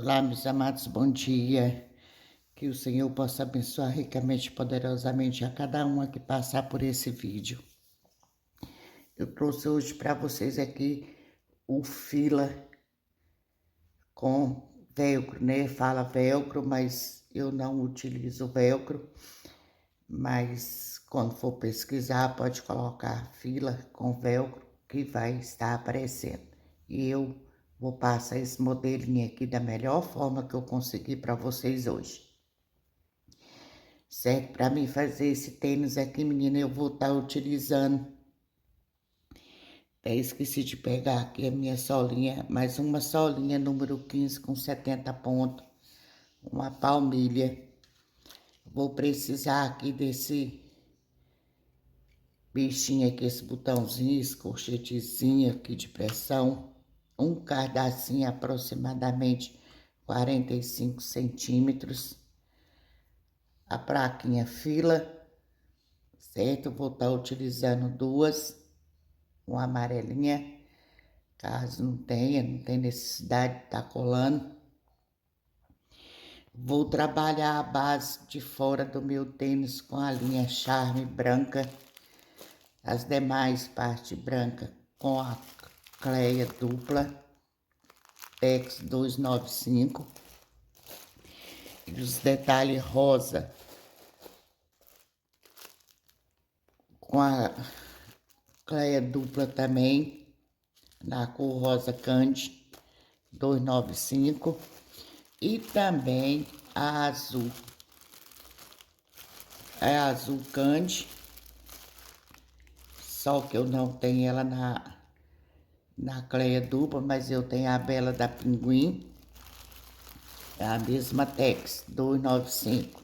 Olá, meus amados, bom dia. Que o Senhor possa abençoar ricamente e poderosamente a cada um que passar por esse vídeo. Eu trouxe hoje para vocês aqui o fila com velcro, né? Fala velcro, mas eu não utilizo velcro. Mas quando for pesquisar, pode colocar fila com velcro que vai estar aparecendo. E eu vou passar esse modelinho aqui da melhor forma que eu consegui para vocês hoje. Certo? Para mim fazer esse tênis aqui, menina, eu vou estar utilizando. Até esqueci de pegar aqui a minha solinha, mais uma solinha número 15 com 70 pontos, uma palmilha. Vou precisar aqui desse bichinho aqui, esse botãozinho, esse corchetezinho aqui de pressão, um cardacinho aproximadamente 45 centímetros, a plaquinha fila, certo? Vou estar utilizando duas. Uma amarelinha, caso não tem necessidade de estar colando. Vou trabalhar a base de fora do meu tênis com a linha Charme branca, as demais partes branca com a cleia dupla, PEX 295, e os detalhes rosa com a cleia dupla também, na cor rosa candy 295. E também a azul, é a azul candy, só que eu não tenho ela na cleia dupla, mas eu tenho a bela da Pinguim, é a mesma Tex 295.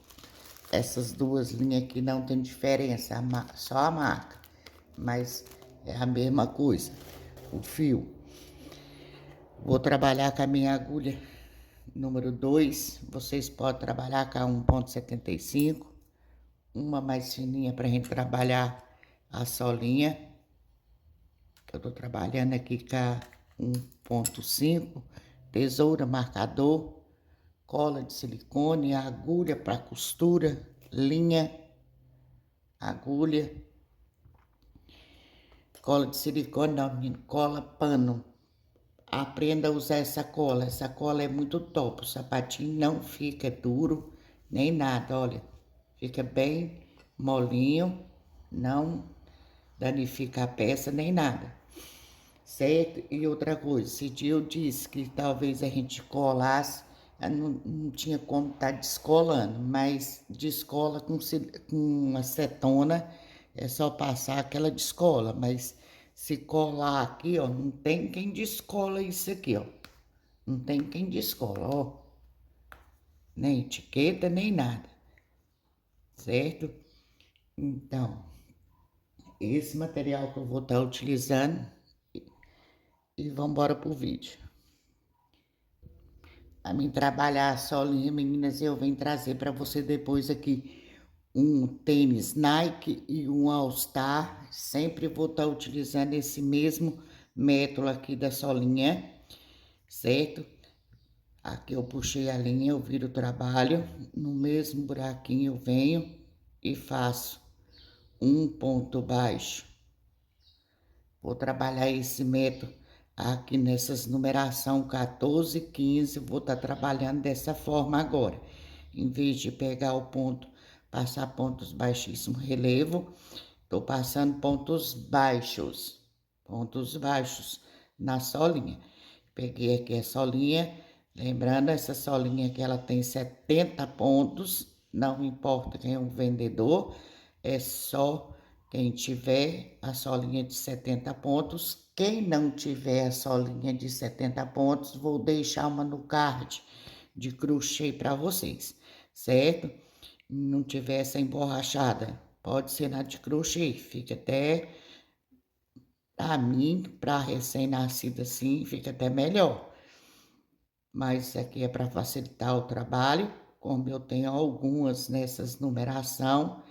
Essas duas linhas aqui não tem diferença, só a marca, mas é a mesma coisa, o fio. Vou trabalhar com a minha agulha número 2, vocês podem trabalhar com a 1,75, uma mais fininha pra gente trabalhar a solinha, que eu tô trabalhando aqui com a 1,5, tesoura, marcador, cola de silicone, agulha para costura, linha, agulha, cola de silicone, não, menino, cola pano. Aprenda a usar essa cola é muito top, o sapatinho não fica duro, nem nada, olha, fica bem molinho, não danifica a peça, nem nada, certo? E outra coisa, esse dia eu disse que talvez a gente colasse, não tinha como estar descolando, mas descola com acetona, é só passar aquela descola, mas se colar aqui, ó, não tem quem descola isso aqui, ó. Não tem quem descola, ó. Nem etiqueta, nem nada, certo? Então, esse material que eu vou estar utilizando e vamos embora pro vídeo. A mim trabalhar a solinha, meninas, eu venho trazer para você depois aqui um tênis Nike e um All Star. Sempre vou estar utilizando esse mesmo método aqui da solinha, certo? Aqui eu puxei a linha, eu viro o trabalho, no mesmo buraquinho eu venho e faço um ponto baixo. Vou trabalhar esse método aqui nessas numeração 14, 15, vou estar trabalhando dessa forma agora. Em vez de pegar o ponto, passar pontos baixíssimos relevo, tô passando pontos baixos na solinha. Peguei aqui a solinha, lembrando essa solinha que ela tem 70 pontos, não importa quem é o vendedor, é só quem tiver a solinha de 70 pontos. Quem não tiver a solinha de 70 pontos, vou deixar uma no card de crochê para vocês, certo? Não tiver essa emborrachada, pode ser na de crochê, fica até, a mim, para recém-nascido assim, fica até melhor. Mas isso aqui é para facilitar o trabalho, como eu tenho algumas nessas numeração,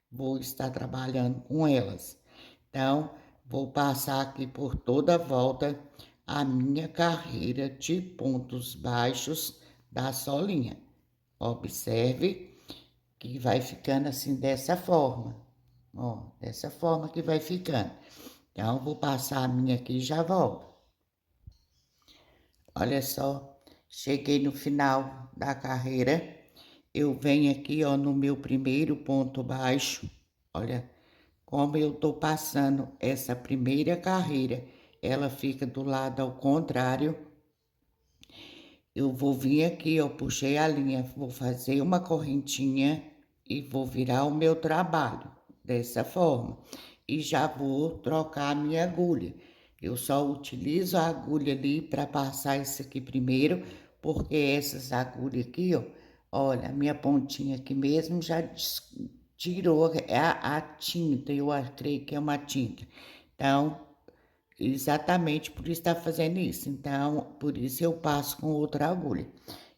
vou estar trabalhando com elas. Então, vou passar aqui por toda a volta a minha carreira de pontos baixos da solinha. Observe que vai ficando assim dessa forma, ó, dessa forma que vai ficando. Então, vou passar a minha aqui e já volto. Olha só, cheguei no final da carreira, eu venho aqui, ó, no meu primeiro ponto baixo, olha como eu tô passando essa primeira carreira, ela fica do lado ao contrário. Eu vou vir aqui, ó, puxei a linha, vou fazer uma correntinha e vou virar o meu trabalho dessa forma. E já vou trocar a minha agulha. Eu só utilizo a agulha ali para passar isso aqui primeiro, porque essas agulhas aqui, ó, olha, a minha pontinha aqui mesmo já tirou a tinta, eu creio que é uma tinta. Então, exatamente por isso está fazendo isso. Então, por isso eu passo com outra agulha.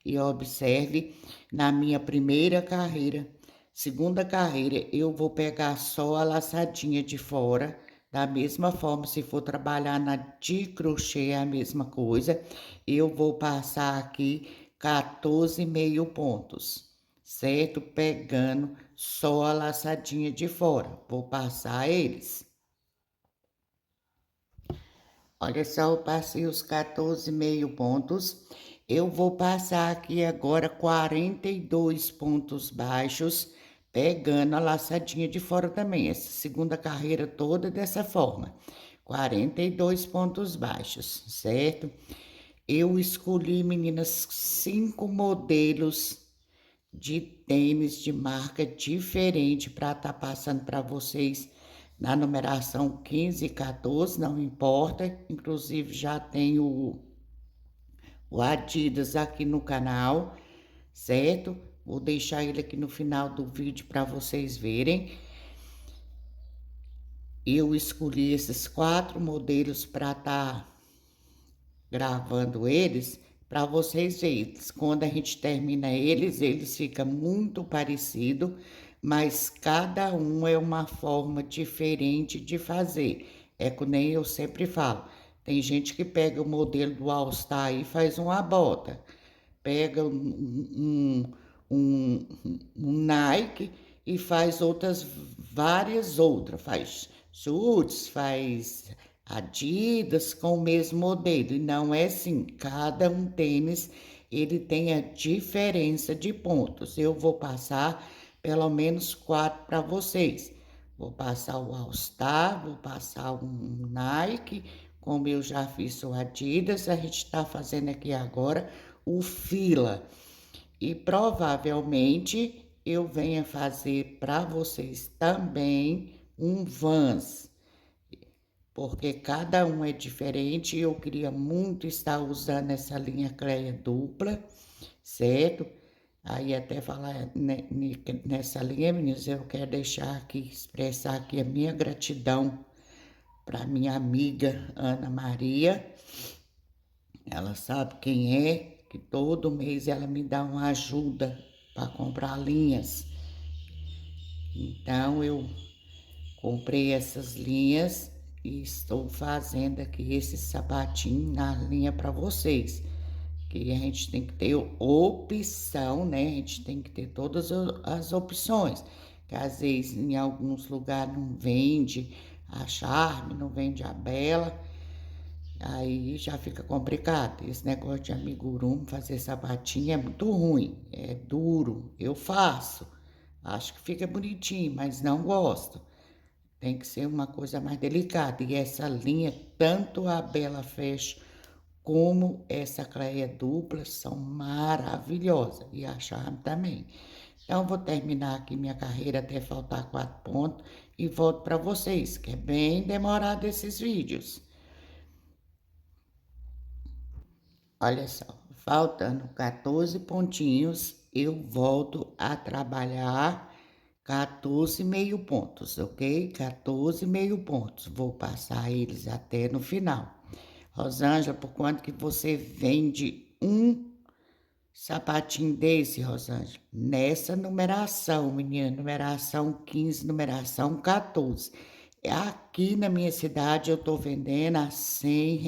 E observe, na minha primeira carreira, segunda carreira, eu vou pegar só a laçadinha de fora, da mesma forma, se for trabalhar na de crochê, é a mesma coisa. Eu vou passar aqui 14 pontos, certo? Pegando só a laçadinha de fora. Vou passar eles. Olha só, eu passei os 14 pontos. Eu vou passar aqui agora 42 pontos baixos, pegando a laçadinha de fora também. Essa segunda carreira toda dessa forma. 42 pontos baixos, certo? Eu escolhi, meninas, 5 modelos de tênis de marca diferente para estar passando para vocês na numeração 15 e 14, não importa. Inclusive já tem o Adidas aqui no canal, certo? Vou deixar ele aqui no final do vídeo para vocês verem. Eu escolhi esses 4 modelos para estar gravando eles, para vocês verem. Quando a gente termina eles ficam muito parecido, mas cada um é uma forma diferente de fazer. É que nem eu sempre falo. Tem gente que pega o modelo do All Star e faz uma bota. Pega um Nike e faz outras, várias outras. Faz chutes, faz Adidas com o mesmo modelo. E não é assim, cada um tênis, ele tem a diferença de pontos. Eu vou passar pelo menos 4 para vocês. Vou passar o All Star, vou passar um Nike, como eu já fiz o Adidas, a gente está fazendo aqui agora o Fila. E provavelmente eu venha fazer para vocês também um Vans, porque cada um é diferente. Eu queria muito estar usando essa linha Cleia dupla, certo? Aí até falar nessa linha, meninas, eu quero deixar aqui, expressar aqui a minha gratidão para minha amiga Ana Maria. Ela sabe quem é, que todo mês ela me dá uma ajuda para comprar linhas. Então eu comprei essas linhas e estou fazendo aqui esse sapatinho na linha para vocês. Que a gente tem que ter opção, né? A gente tem que ter todas as opções. Que às vezes em alguns lugares não vende a Charme, não vende a Bela. Aí já fica complicado. Esse negócio de amigurumi, fazer sapatinho é muito ruim, é duro. Eu faço, acho que fica bonitinho, mas não gosto. Tem que ser uma coisa mais delicada. E essa linha, tanto a Bela Fashion como essa Cleia dupla, são maravilhosas. E a Charme também. Então, vou terminar aqui minha carreira até faltar 4 pontos e volto para vocês, que é bem demorado esses vídeos. Olha só, faltando 14 pontinhos, eu volto a trabalhar 14 pontos, ok? 14 pontos. Vou passar eles até no final. Rosângela, por quanto que você vende um sapatinho desse, Rosângela? Nessa numeração, menina, numeração 15, numeração 14. Aqui na minha cidade eu tô vendendo a R$ 100,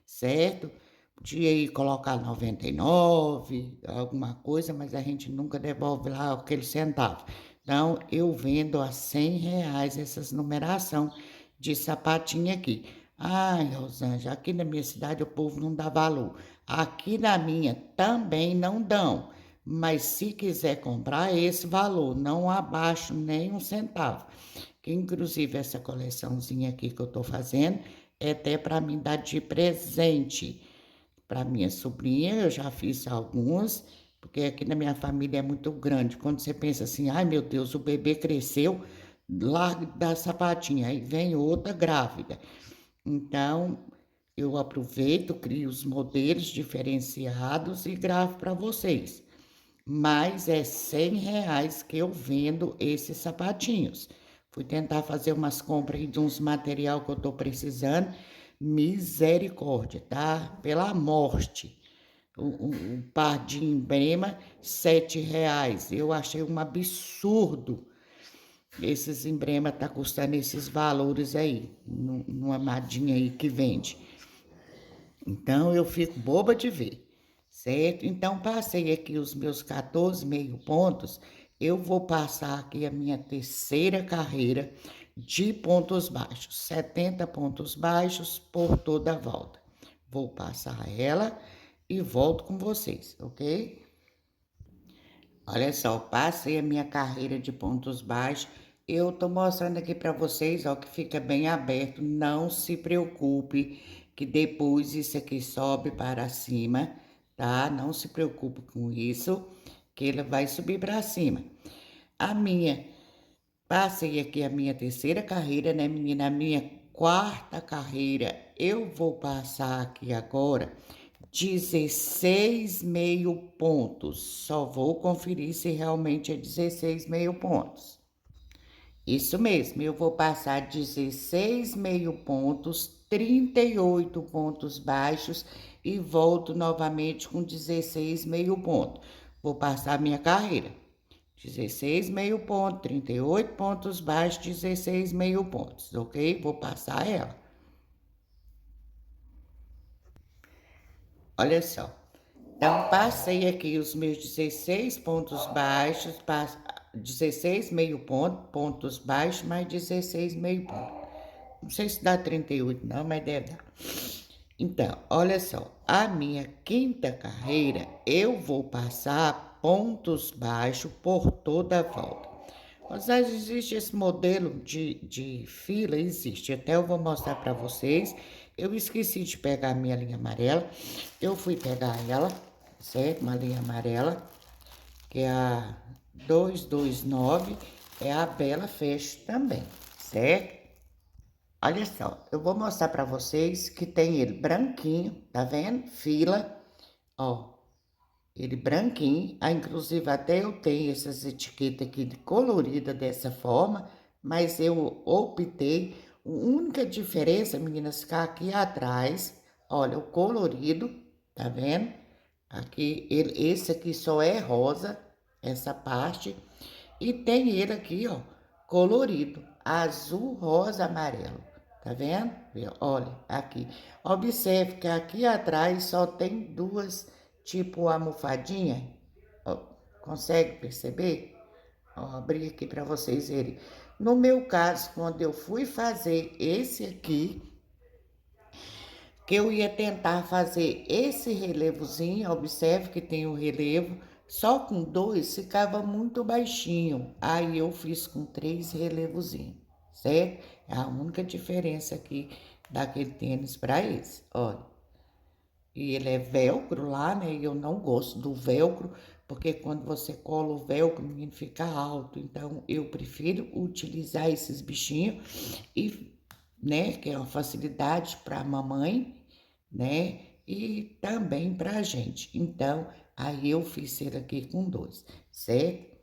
certo? podia ir colocar 99, alguma coisa, mas a gente nunca devolve lá aquele centavo. Então, eu vendo a R$ 100 essas numeração de sapatinho aqui. Ai, Rosângela, aqui na minha cidade o povo não dá valor. Aqui na minha também não dão. Mas se quiser comprar, é esse valor, não abaixo nem um centavo. Que inclusive essa coleçãozinha aqui que eu tô fazendo é até para mim dar de presente para minha sobrinha. Eu já fiz algumas, porque aqui na minha família é muito grande. Quando você pensa assim, ai meu Deus, o bebê cresceu, larga da sapatinha, aí vem outra grávida. Então, eu aproveito, crio os modelos diferenciados e gravo para vocês. Mas é R$ 100 que eu vendo esses sapatinhos. Fui tentar fazer umas compras aí de uns material que eu tô precisando. Misericórdia, tá? Pela morte. O par de emblema, R$ 7. Eu achei um absurdo. Esses emblemas tá custando esses valores aí, numa madinha aí que vende. Então, eu fico boba de ver, certo? Então, passei aqui os meus 14 meio pontos. Eu vou passar aqui a minha terceira carreira de pontos baixos, 70 pontos baixos por toda a volta. Vou passar ela e volto com vocês, ok? Olha só, passei a minha carreira de pontos baixos. Eu tô mostrando aqui para vocês, ó, que fica bem aberto. Não se preocupe, que depois isso aqui sobe para cima, tá? Não se preocupe com isso, que ele vai subir para cima. A minha, passei aqui a minha terceira carreira, né, menina? A minha quarta carreira, eu vou passar aqui agora 16 meio pontos. Só vou conferir se realmente é 16 meio pontos. Isso mesmo, eu vou passar 16 meio pontos, 38 pontos baixos e volto novamente com 16 meio ponto. Vou passar a minha carreira. 16 meio ponto, 38 pontos baixos, 16 meio pontos, ok? Vou passar ela. Olha só. Então, passei aqui os meus 16 pontos baixos, 16 meio ponto, pontos baixos, mais 16 meio ponto. Não sei se dá 38 não, mas deve dar. Então, olha só, a minha quinta carreira, eu vou passar pontos baixos por toda a volta. Às vezes existe esse modelo de fila, existe. Até eu vou mostrar para vocês. Eu esqueci de pegar a minha linha amarela. Eu fui pegar ela, certo? Uma linha amarela, que é a 229, é a Bela Fecho também, certo? Olha só, eu vou mostrar para vocês que tem ele branquinho, tá vendo? Fila, ó, ele branquinho. Ah, inclusive até eu tenho essas etiquetas aqui de colorida dessa forma, mas eu optei, a única diferença, meninas, ficar aqui atrás, olha, o colorido, tá vendo? Aqui, esse aqui só é rosa, essa parte, e tem ele aqui, ó, colorido, azul, rosa, amarelo. Tá vendo? Olha, aqui. Observe que aqui atrás só tem duas, tipo almofadinha. Ó, consegue perceber? Ó, abri aqui para vocês verem. No meu caso, quando eu fui fazer esse aqui, que eu ia tentar fazer esse relevozinho, observe que tem o relevo, só com dois ficava muito baixinho. Aí eu fiz com 3 relevozinhos, certo? É a única diferença aqui daquele tênis para esse, olha. E ele é velcro lá, né? E eu não gosto do velcro, porque quando você cola o velcro, o menino fica alto. Então, eu prefiro utilizar esses bichinhos e, né, que é uma facilidade para a mamãe, né? E também para a gente. Então, aí eu fiz ele aqui com 2, certo?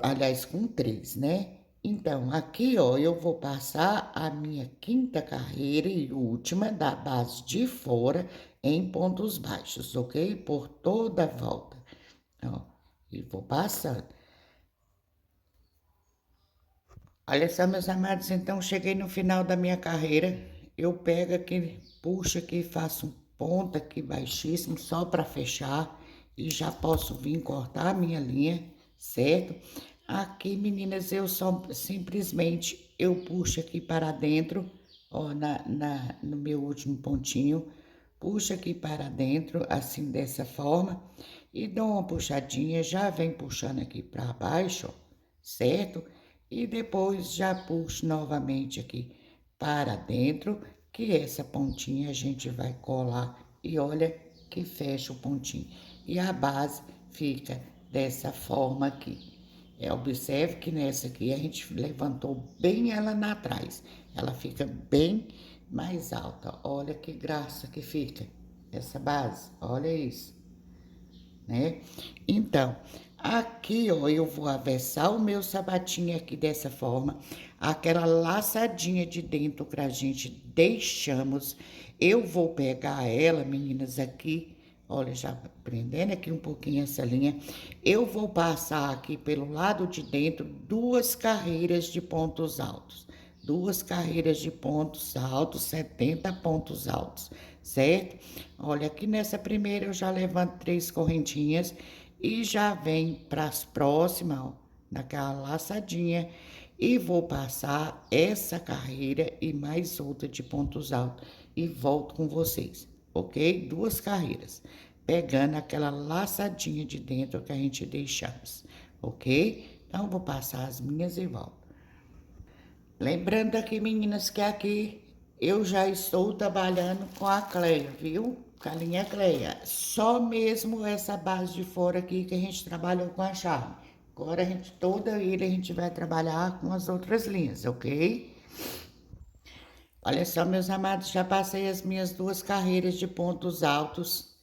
Aliás, com 3, né? Então, aqui, ó, eu vou passar a minha quinta carreira e última da base de fora em pontos baixos, ok? Por toda a volta, ó, e vou passando. Olha só, meus amados, então cheguei no final da minha carreira. Eu pego aqui, puxo aqui, faço um ponto aqui baixíssimo, só para fechar. E já posso vir cortar a minha linha, certo? Aqui, meninas, eu só simplesmente eu puxo aqui para dentro, ó, no meu último pontinho, puxo aqui para dentro, assim, dessa forma, e dou uma puxadinha, já vem puxando aqui para baixo, ó, certo? E depois já puxo novamente aqui para dentro, que essa pontinha a gente vai colar e olha que fecha o pontinho. E a base fica dessa forma aqui. Observe que nessa aqui a gente levantou bem ela na trás. Ela fica bem mais alta. Olha que graça que fica essa base. Olha isso, né? Então, aqui, ó, eu vou avessar o meu sapatinho aqui dessa forma. Aquela laçadinha de dentro que a gente deixamos. Eu vou pegar ela, meninas, aqui. Olha, já prendendo aqui um pouquinho essa linha. Eu vou passar aqui pelo lado de dentro 2 carreiras de pontos altos. 2 carreiras de pontos altos, 70 pontos altos, certo? Olha, aqui nessa primeira eu já levanto 3 correntinhas e já vem para as próximas, ó, naquela laçadinha. E vou passar essa carreira e mais outra de pontos altos e volto com vocês, ok? 2 carreiras, pegando aquela laçadinha de dentro que a gente deixamos, ok? Então, vou passar as minhas e volto. Lembrando aqui, meninas, que aqui eu já estou trabalhando com a Cleia, viu? Com a linha Cleia. Só mesmo essa base de fora aqui que a gente trabalhou com a Charme. Agora, toda ele a gente vai trabalhar com as outras linhas, ok? Olha só, meus amados, já passei as minhas 2 carreiras de pontos altos.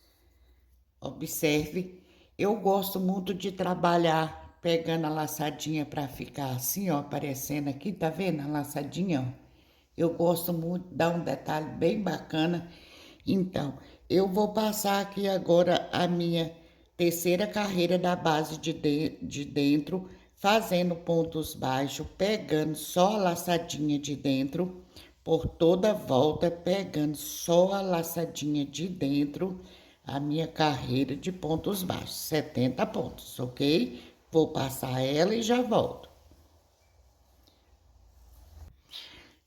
Observe, eu gosto muito de trabalhar pegando a laçadinha para ficar assim, ó, aparecendo aqui, tá vendo a laçadinha, ó? Eu gosto muito, dá um detalhe bem bacana. Então, eu vou passar aqui agora a minha terceira carreira da base de dentro, fazendo pontos baixos, pegando só a laçadinha de dentro, por toda a volta, pegando só a laçadinha de dentro, a minha carreira de pontos baixos, 70 pontos, ok? Vou passar ela e já volto.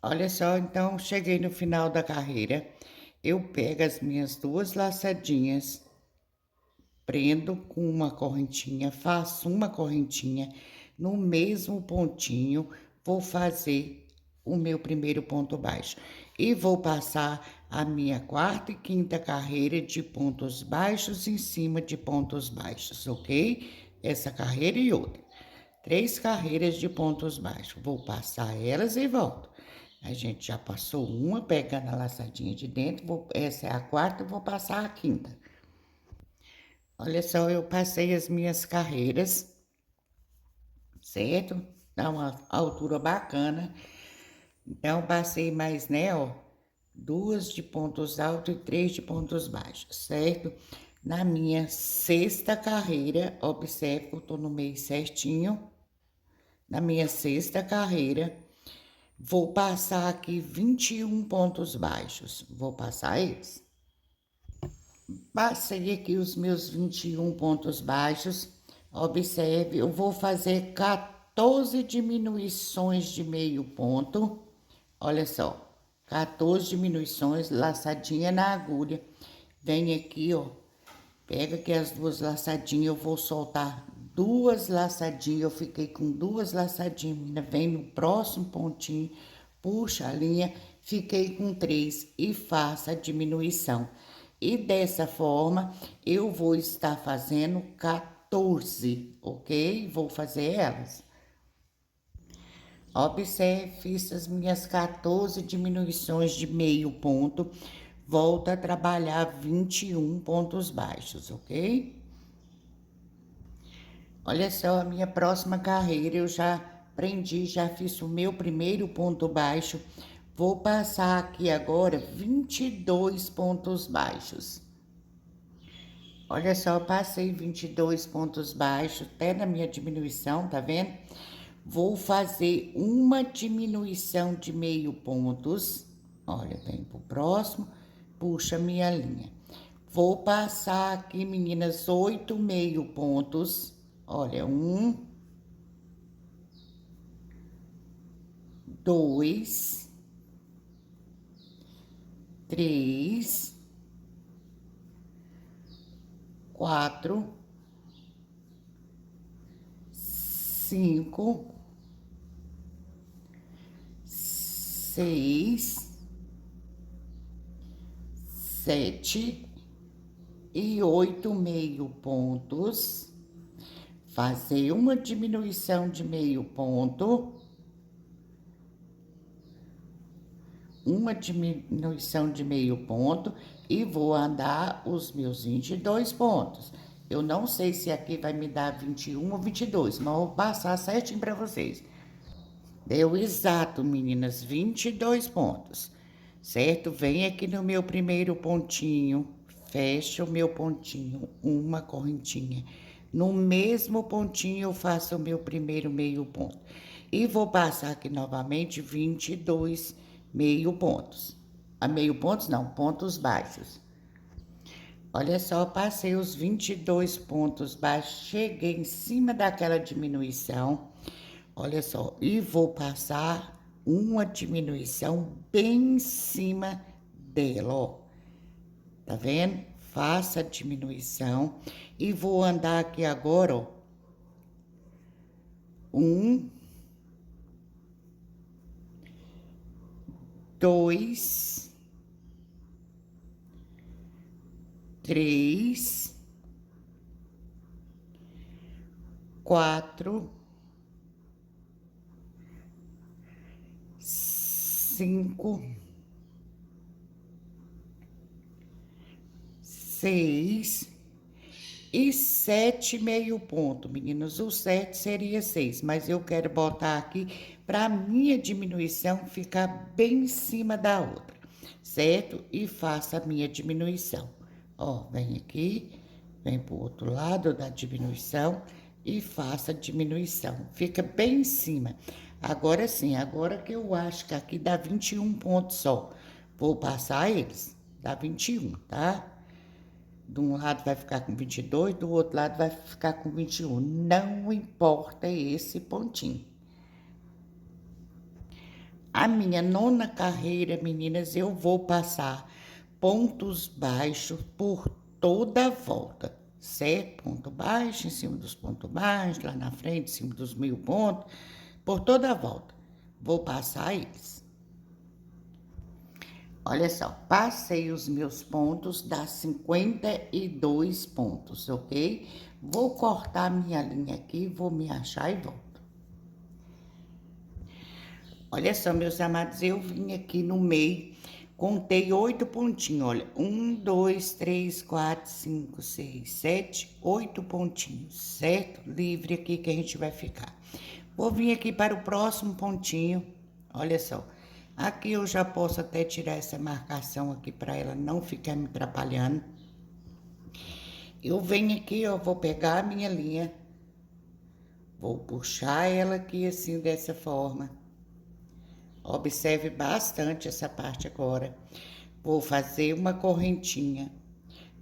Olha só, então, cheguei no final da carreira, eu pego as minhas 2 laçadinhas, prendo com uma correntinha, faço uma correntinha, no mesmo pontinho, vou fazer o meu primeiro ponto baixo. E vou passar a minha 4ª e 5ª carreira de pontos baixos em cima de pontos baixos, ok? Essa carreira e outra. 3 carreiras de pontos baixos. Vou passar elas e volto. A gente já passou uma, pegando a laçadinha de dentro. Essa é a 4ª, vou passar a 5ª. Olha só, eu passei as minhas carreiras, certo? Dá uma altura bacana. Então, passei mais, né, ó, 2 de pontos altos e 3 de pontos baixos, certo? Na minha 6ª carreira, observe que eu tô no meio certinho. Na minha 6ª carreira, vou passar aqui 21 pontos baixos. Vou passar eles. Passei aqui os meus 21 pontos baixos. Observe, eu vou fazer 14 diminuições de meio ponto. Olha só, 14 diminuições, laçadinha na agulha. Vem aqui, ó, pega aqui as 2 laçadinhas, eu vou soltar 2 laçadinhas, eu fiquei com 2 laçadinhas, menina, vem no próximo pontinho, puxa a linha, fiquei com 3 e faça a diminuição. E dessa forma, eu vou estar fazendo 14, ok? Vou fazer elas. Observe, fiz as minhas 14 diminuições de meio ponto, volto a trabalhar 21 pontos baixos, ok? Olha só, a minha próxima carreira, eu já prendi, já fiz o meu primeiro ponto baixo. Vou passar aqui agora 22 pontos baixos. Olha só, passei 22 pontos baixos, até na minha diminuição, tá vendo? Vou fazer uma diminuição de meio pontos. Olha, vem pro próximo, puxa minha linha. Vou passar aqui, meninas, 8 meio pontos. Olha, 1, 2, 3, 4, 5, 6, 7 e 8 meio pontos. Fazer uma diminuição de meio ponto. Uma diminuição de meio ponto e vou andar os meus 22 pontos. Eu não sei se aqui vai me dar 21 ou 22, mas vou passar certinho para vocês. Deu exato, meninas, 22 pontos, certo? Vem aqui no meu primeiro pontinho, fecha o meu pontinho, uma correntinha. No mesmo pontinho eu faço o meu primeiro meio ponto. E vou passar aqui novamente 22 meio pontos. A meio pontos não, pontos baixos. Olha só, passei os 22 pontos baixos, cheguei em cima daquela diminuição. Olha só, e vou passar uma diminuição bem em cima dela, ó. Tá vendo? Faça a diminuição e vou andar aqui agora, ó. 1, 2, 3, 4, 5, 6 e 7 meio ponto, meninos. O 7 seria 6, mas eu quero botar aqui para minha diminuição ficar bem em cima da outra, certo? E faça a minha diminuição. Ó, vem aqui, vem pro outro lado da diminuição e faça a diminuição. Fica bem em cima. Agora sim, agora que eu acho que aqui dá 21 pontos só. Vou passar eles, dá 21, tá? De um lado vai ficar com 22, do outro lado vai ficar com 21. Não importa esse pontinho. A minha nona carreira, meninas, eu vou passar pontos baixos por toda a volta, certo? Ponto baixo, em cima dos pontos baixos, lá na frente, em cima dos meio pontos, por toda a volta. Vou passar eles. Olha só, passei os meus pontos, dá 52 pontos, ok? Vou cortar minha linha aqui, vou me achar e volto. Olha só, meus amados, eu vim aqui no meio, contei 8 pontinhos, olha. 1, 2, 3, 4, 5, 6, 7, 8 pontinhos, certo? Livre aqui que a gente vai ficar. Vou vir aqui para o próximo pontinho, olha só. Aqui eu já posso até tirar essa marcação aqui para ela não ficar me atrapalhando. Eu venho aqui, ó, vou pegar a minha linha, vou puxar ela aqui assim, dessa forma. Observe bastante essa parte agora. Vou fazer uma correntinha.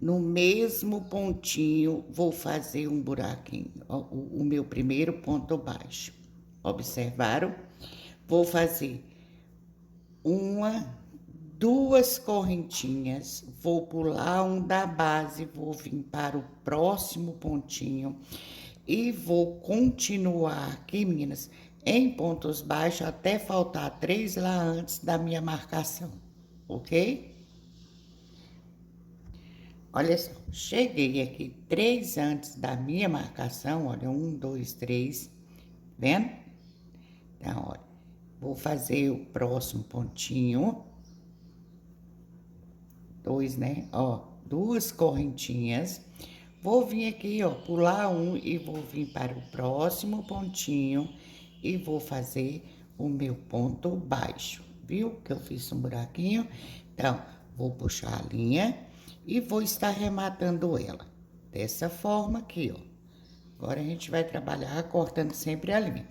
No mesmo pontinho, vou fazer um buraquinho, ó, o meu primeiro ponto baixo. Observaram? Vou fazer duas correntinhas, vou pular um da base, vou vir para o próximo pontinho e vou continuar aqui, meninas, em pontos baixos até faltar 3 lá antes da minha marcação, ok? Olha só, cheguei aqui 3 antes da minha marcação, olha, 1, 2, 3, vendo? Então, olha, vou fazer o próximo pontinho, 2, né? Ó, 2 correntinhas. Vou vir aqui, ó, pular um e vou vir para o próximo pontinho e vou fazer o meu ponto baixo, viu? Que eu fiz um buraquinho. Então, vou puxar a linha e vou estar rematando ela dessa forma aqui, ó. Agora a gente vai trabalhar cortando sempre a linha.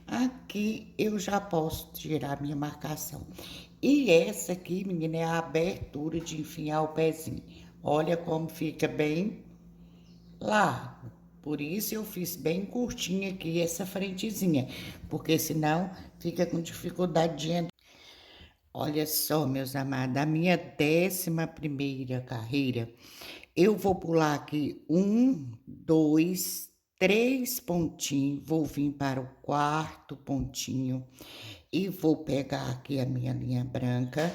Aqui eu já posso tirar minha marcação. E essa aqui, menina, é a abertura de enfiar o pezinho. Olha como fica bem largo. Por isso eu fiz bem curtinha aqui essa frentezinha, porque senão fica com dificuldade de entrar. Olha só, meus amados, a minha 11ª carreira, eu vou pular aqui 1, 2, 3 pontinhos, vou vir para o 4º pontinho e vou pegar aqui a minha linha branca,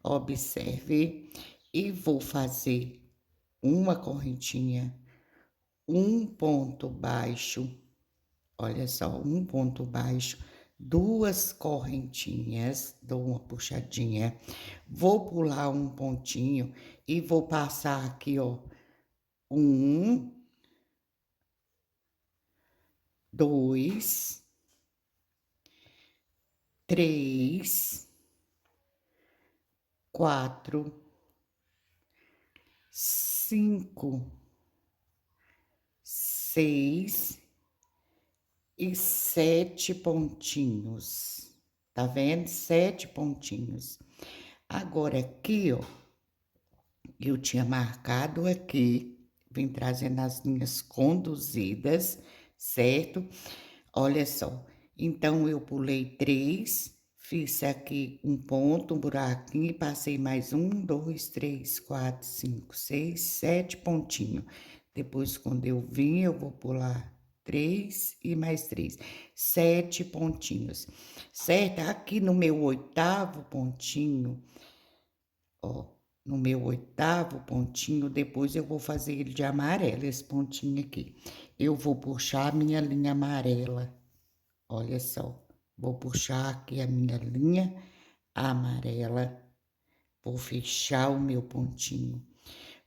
observe, e vou fazer uma correntinha, um ponto baixo, olha só, um ponto baixo, 2 correntinhas, dou uma puxadinha, vou pular um pontinho e vou passar aqui, ó, 1, 2, 3, 4, 5, 6 e 7 pontinhos. Tá vendo? 7 pontinhos. Agora aqui, ó, eu tinha marcado aqui, vim trazendo as linhas conduzidas, certo? Olha só, então eu pulei 3, fiz aqui um ponto, um buraquinho, e passei mais 1, 2, 3, 4, 5, 6, 7 pontinhos. Depois, quando eu vim, eu vou pular 3 e mais 3, 7 pontinhos, certo? Aqui no meu 8º pontinho, ó, no meu 8º pontinho, depois eu vou fazer ele de amarelo, esse pontinho aqui. Eu vou puxar a minha linha amarela, olha só, vou puxar aqui a minha linha amarela, vou fechar o meu pontinho,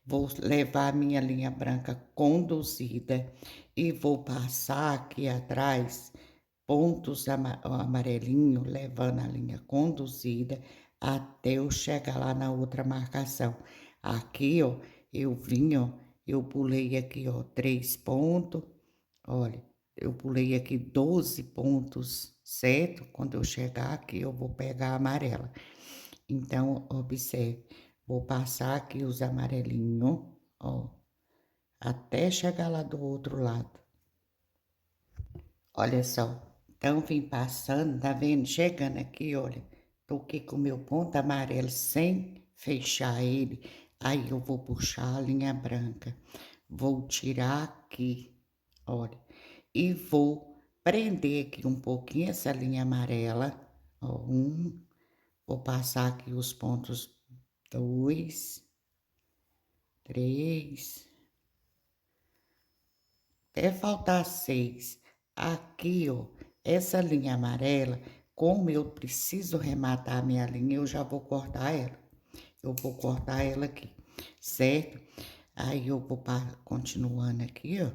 vou levar a minha linha branca conduzida e vou passar aqui atrás pontos amarelinho, levando a linha conduzida até eu chegar lá na outra marcação. Aqui, ó, eu vim, ó, eu pulei aqui, ó, 3 pontos, olha, eu pulei aqui 12 pontos, certo? Quando eu chegar aqui, eu vou pegar a amarela. Então, observe, vou passar aqui os amarelinhos, ó, até chegar lá do outro lado. Olha só, então vim passando, tá vendo? Chegando aqui, olha, tô aqui com o meu ponto amarelo sem fechar ele. Aí eu vou puxar a linha branca, vou tirar aqui, olha, e vou prender aqui um pouquinho essa linha amarela, ó, vou passar aqui os pontos 2, 3, até faltar 6. Aqui, ó, essa linha amarela, como eu preciso rematar a minha linha, eu já vou cortar ela. Eu vou cortar ela aqui, certo? Aí eu vou continuando aqui, ó,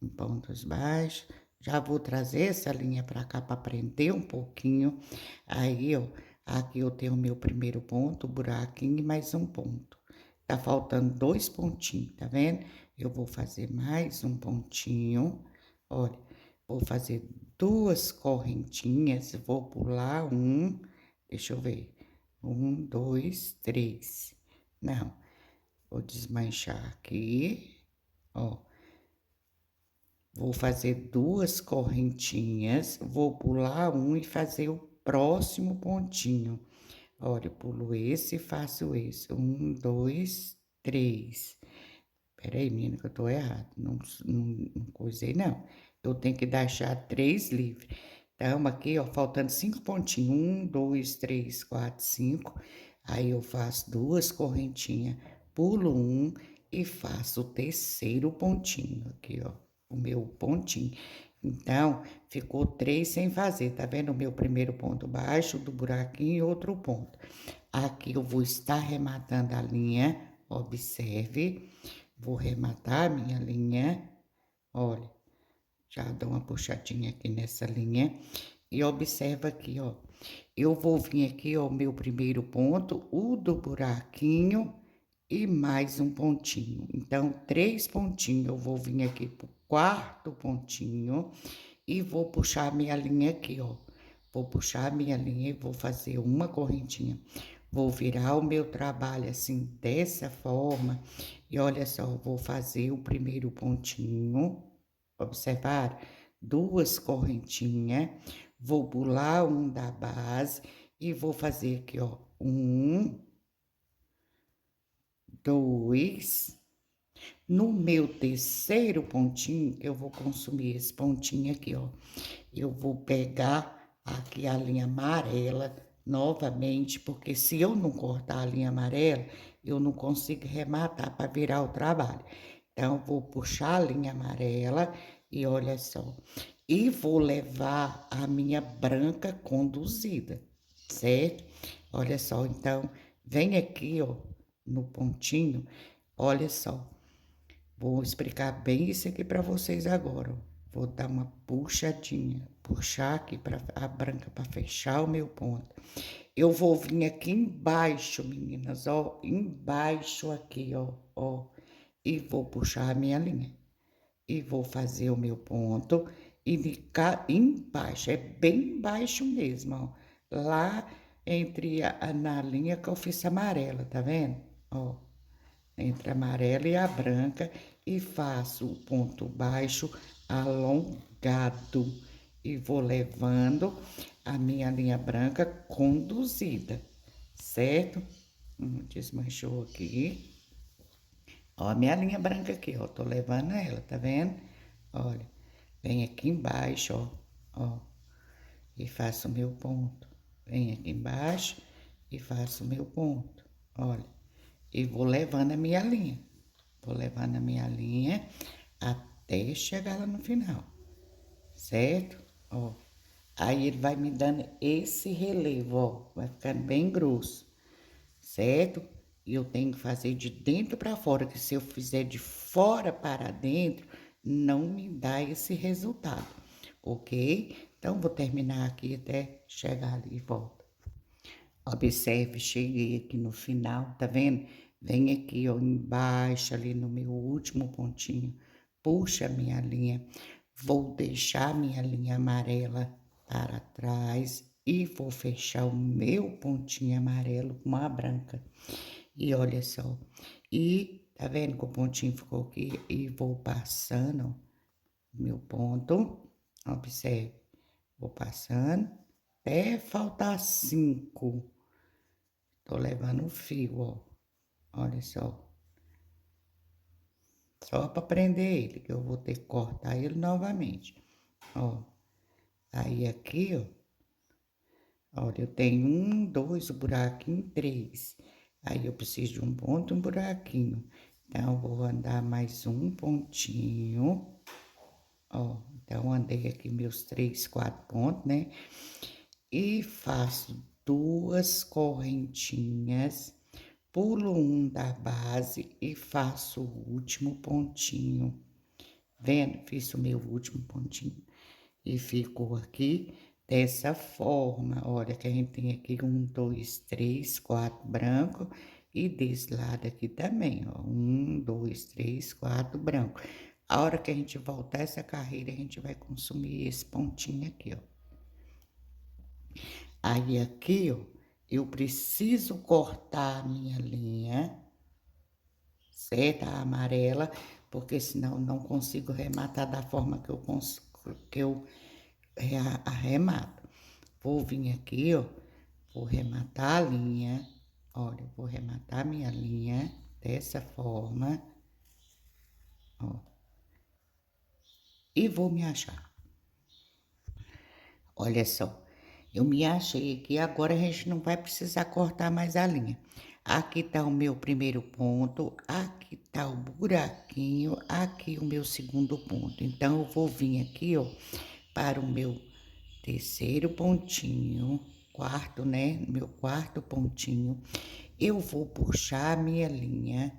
em pontos baixos. Já vou trazer essa linha pra cá pra prender um pouquinho. Aí, ó, aqui eu tenho o meu primeiro ponto, buraquinho e mais um ponto. Tá faltando 2 pontinhos, tá vendo? Eu vou fazer mais um pontinho, olha, vou fazer 2 correntinhas, vou pular um, deixa eu ver, 1, 2, 3, não, vou desmanchar aqui, ó, vou fazer 2 correntinhas, vou pular um e fazer o próximo pontinho. Olha, pulo esse e faço esse. 1, 2, 3. Peraí, menina, que eu tô errado. Não coisei, não. Eu tenho que deixar 3 livres. Então, aqui, ó, faltando 5 pontinhos. 1, 2, 3, 4, 5. Aí, eu faço 2 correntinhas, pulo um e faço o terceiro pontinho aqui, ó. O meu pontinho. Então, ficou 3 sem fazer, tá vendo? O meu primeiro ponto baixo do buraquinho e outro ponto. Aqui eu vou estar rematando a linha, observe. Vou rematar a minha linha, olha, já dou uma puxadinha aqui nessa linha. E observa aqui, ó, eu vou vir aqui, ó, o meu primeiro ponto, o do buraquinho e mais um pontinho. Então, 3 pontinhos, eu vou vir aqui pro 4º pontinho e vou puxar a minha linha aqui, ó. Vou puxar a minha linha e vou fazer uma correntinha. Vou virar o meu trabalho assim, dessa forma, e olha só, vou fazer o primeiro pontinho, observar? Duas correntinhas, vou pular um da base e vou fazer aqui, ó, um, dois. No meu terceiro pontinho, que eu vou consumir esse pontinho aqui, ó, eu vou pegar aqui a linha amarela novamente, porque se eu não cortar a linha amarela, eu não consigo rematar para virar o trabalho. Então, eu vou puxar a linha amarela e olha só, e vou levar a minha branca conduzida, certo? Olha só, então, vem aqui, ó, no pontinho, olha só. Vou explicar bem isso aqui para vocês agora, ó. Vou dar uma puxadinha, puxar aqui para a branca para fechar o meu ponto. Eu vou vir aqui embaixo, meninas, ó, embaixo aqui, ó, e vou puxar a minha linha. E vou fazer o meu ponto e de cá embaixo, é bem embaixo mesmo, ó. Lá entre na linha que eu fiz amarela, tá vendo? Ó, entre a amarela e a branca e faço o ponto baixo alongado e vou levando a minha linha branca conduzida, certo? Desmanchou aqui. Ó, a minha linha branca aqui, ó, tô levando ela, tá vendo? Olha, vem aqui embaixo, ó, e faço o meu ponto. Vem aqui embaixo e faço o meu ponto, olha. E vou levando a minha linha. Vou levando a minha linha até chegar lá no final, certo? Ó, aí ele vai me dando esse relevo, ó, vai ficando bem grosso, certo? E eu tenho que fazer de dentro para fora, que se eu fizer de fora para dentro, não me dá esse resultado, ok? Então, vou terminar aqui até chegar ali e volto. Observe, cheguei aqui no final, tá vendo? Vem aqui, ó, embaixo, ali no meu último pontinho, puxa a minha linha, vou deixar minha linha amarela para trás e vou fechar o meu pontinho amarelo com a branca. E olha só, e tá vendo que o pontinho ficou aqui? E vou passando, ó, meu ponto, observe, vou passando, até faltar 5. Tô levando o fio, ó. Olha só. Só para prender ele, que eu vou ter que cortar ele novamente. Ó. Aí aqui, ó. Olha, eu tenho 1, 2, o buraquinho, 3. Aí eu preciso de um ponto, um buraquinho. Então, eu vou andar mais um pontinho. Ó, então, andei aqui meus 3, 4 pontos, né? E faço 2 correntinhas, pulo um da base e faço o último pontinho. Vendo? Fiz o meu último pontinho. E ficou aqui dessa forma. Olha que a gente tem aqui 1, 2, 3, 4 branco. E desse lado aqui também, ó. 1, 2, 3, 4 branco. A hora que a gente voltar essa carreira, a gente vai consumir esse pontinho aqui, ó. Aí aqui, ó, eu preciso cortar a minha linha, certo? A amarela, porque senão não consigo rematar da forma que eu arremato. Vou vir aqui, ó, vou rematar a linha, olha, vou rematar minha linha dessa forma, ó, e vou me achar. Olha só, eu me achei aqui, agora a gente não vai precisar cortar mais a linha. Aqui tá o meu primeiro ponto, aqui tá o buraquinho, aqui o meu segundo ponto. Então, eu vou vir aqui, ó, para o meu terceiro pontinho, quarto, né? Meu quarto pontinho. Eu vou puxar a minha linha,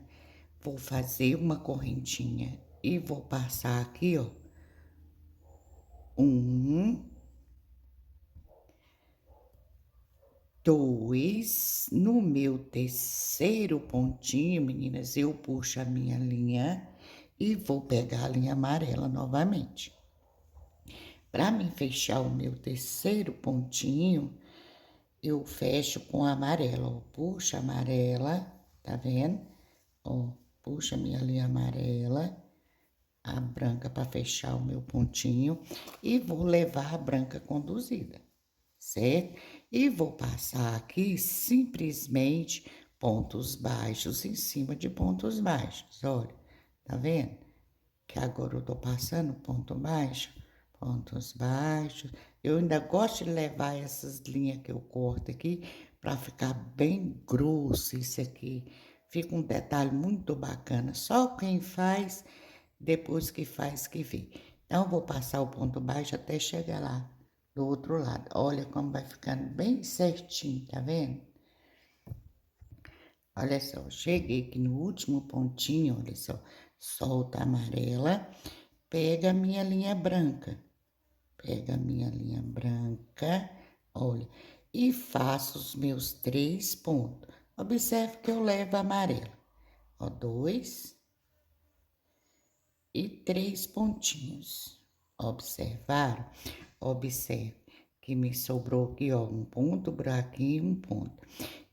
vou fazer uma correntinha e vou passar aqui, ó, 1, 2, no meu terceiro pontinho, meninas, eu puxo a minha linha e vou pegar a linha amarela novamente. Para mim fechar o meu terceiro pontinho, eu fecho com amarela, ó. Puxa amarela, tá vendo? Ó, puxa minha linha amarela, a branca para fechar o meu pontinho e vou levar a branca conduzida, certo? E vou passar aqui simplesmente pontos baixos em cima de pontos baixos, olha, tá vendo? Que agora eu tô passando ponto baixo, pontos baixos. Eu ainda gosto de levar essas linhas que eu corto aqui para ficar bem grosso isso aqui. Fica um detalhe muito bacana. Só quem faz, depois que faz que vê. Então, vou passar o ponto baixo até chegar lá do outro lado. Olha como vai ficando bem certinho, tá vendo? Olha só, cheguei aqui no último pontinho, olha só, solta a amarela, pega a minha linha branca, pega a minha linha branca, olha, e faço os meus 3 pontos. Observe que eu levo a amarela, ó, 2 e 3 pontinhos. Observaram? Observe que me sobrou aqui, ó, um ponto, buraquinho e um ponto.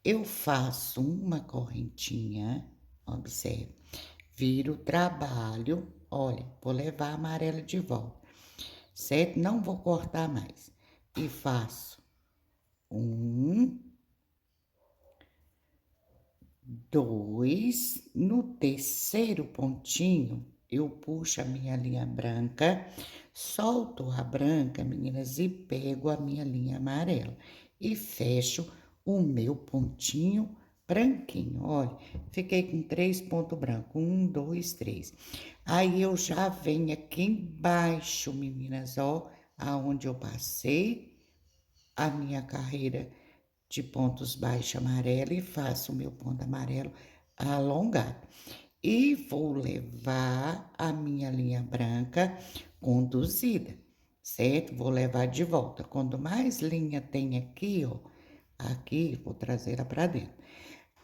Eu faço uma correntinha, observe, viro o trabalho, olha, vou levar a amarela de volta, certo? Não vou cortar mais. E faço 1, 2, no terceiro pontinho, eu puxo a minha linha branca, solto a branca, meninas, e pego a minha linha amarela. E fecho o meu pontinho branquinho, olha, fiquei com 3 pontos brancos, 1, 2, 3. Aí, eu já venho aqui embaixo, meninas, ó, aonde eu passei a minha carreira de pontos baixos amarelo e faço o meu ponto amarelo alongado. E vou levar a minha linha branca conduzida, certo? Vou levar de volta. Quanto mais linha tem aqui, ó, aqui, vou trazer ela para dentro.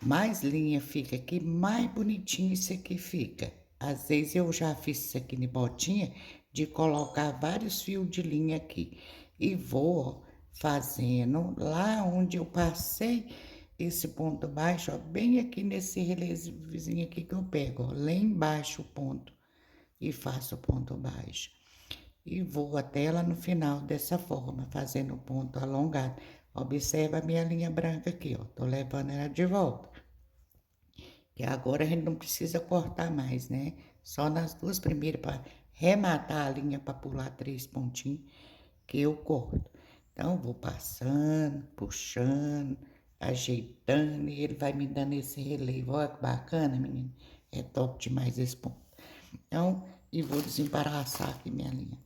Mais linha fica aqui, mais bonitinho isso aqui fica. Às vezes eu já fiz isso aqui de botinha, de colocar vários fios de linha aqui. E vou, ó, fazendo lá onde eu passei esse ponto baixo, ó, bem aqui nesse relevozinho aqui que eu pego, ó, lá embaixo o ponto. E faço o ponto baixo. E vou até lá no final dessa forma, fazendo o ponto alongado. Observa a minha linha branca aqui, ó, tô levando ela de volta. Que agora a gente não precisa cortar mais, né? Só nas duas primeiras para rematar a linha para pular 3 pontinhos que eu corto. Então, vou passando, puxando, ajeitando e ele vai me dando esse relevo. Olha que bacana, menino. É top demais esse ponto. Então, e vou desembaraçar aqui minha linha.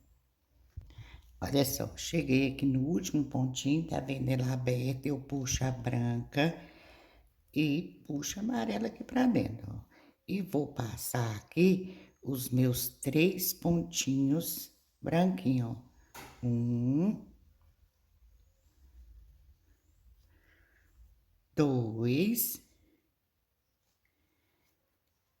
Olha só, cheguei aqui no último pontinho, tá vendo ela aberta? Eu puxo a branca e puxo a amarela aqui pra dentro, ó. E vou passar aqui os meus 3 pontinhos branquinhos, ó. 1, 2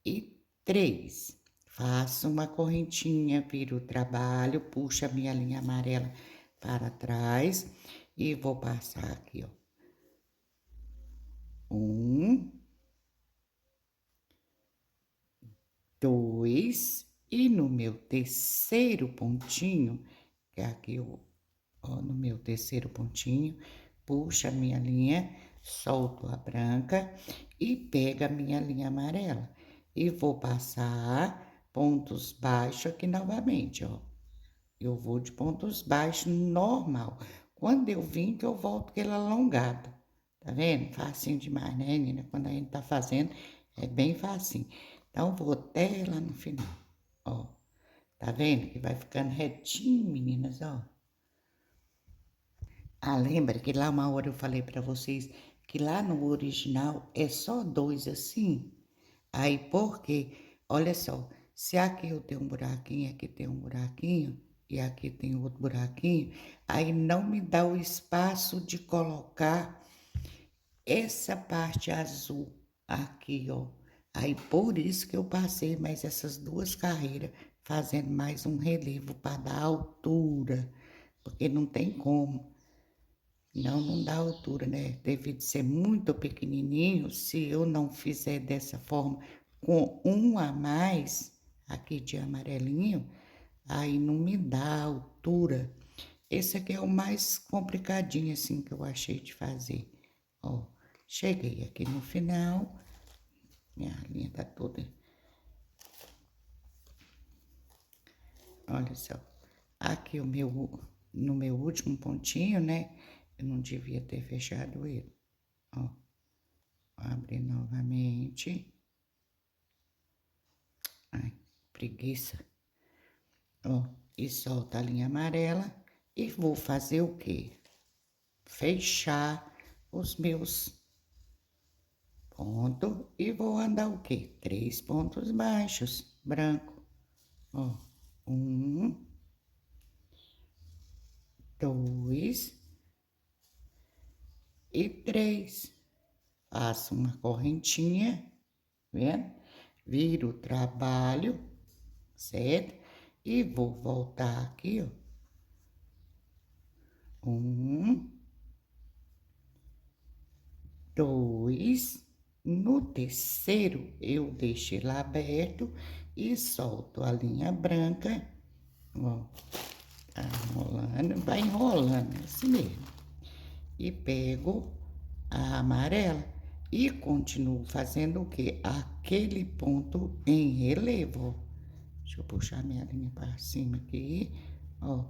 e 3. Faço uma correntinha, viro o trabalho, puxo a minha linha amarela para trás e vou passar aqui, ó. 1, 2 e no meu terceiro pontinho, que é aqui, ó, no meu terceiro pontinho, puxa a minha linha, solto a branca e pega a minha linha amarela. E vou passar pontos baixos aqui novamente, ó. Eu vou de pontos baixos normal. Quando eu vim, que eu volto aquele alongado. Tá vendo? Facinho demais, né, menina? Quando a gente tá fazendo, é bem facinho. Então, vou até lá no final, ó. Tá vendo que vai ficando retinho, meninas, ó. Ah, lembra que lá uma hora eu falei pra vocês que lá no original é só 2 assim? Aí, por quê? Olha só, se aqui eu tenho um buraquinho, aqui tem um buraquinho, e aqui tem outro buraquinho, aí não me dá o espaço de colocar essa parte azul aqui, ó. Aí, por isso que eu passei mais essas 2 carreiras, fazendo mais um relevo para dar altura, porque não tem como. não dá altura, né, devido ser muito pequenininho, se eu não fizer dessa forma, com um a mais, aqui de amarelinho, aí não me dá altura. Esse aqui é o mais complicadinho, assim, que eu achei de fazer. Ó, cheguei aqui no final, minha linha tá toda. Olha só, aqui no meu último pontinho, né, eu não devia ter fechado ele. Ó, abre novamente. Ai, preguiça. Ó, e solta a linha amarela e vou fazer o quê? Fechar os meus pontos e vou andar o quê? 3 pontos baixos, branco. Ó, 1, 2 e 3. Faço uma correntinha, vendo? Viro o trabalho, certo? E vou voltar aqui, ó. 1, 2. No terceiro, eu deixo ele aberto e solto a linha branca, ó, tá enrolando, vai enrolando, assim mesmo. E pego a amarela e continuo fazendo o quê? Aquele ponto em relevo. Deixa eu puxar minha linha para cima aqui, ó,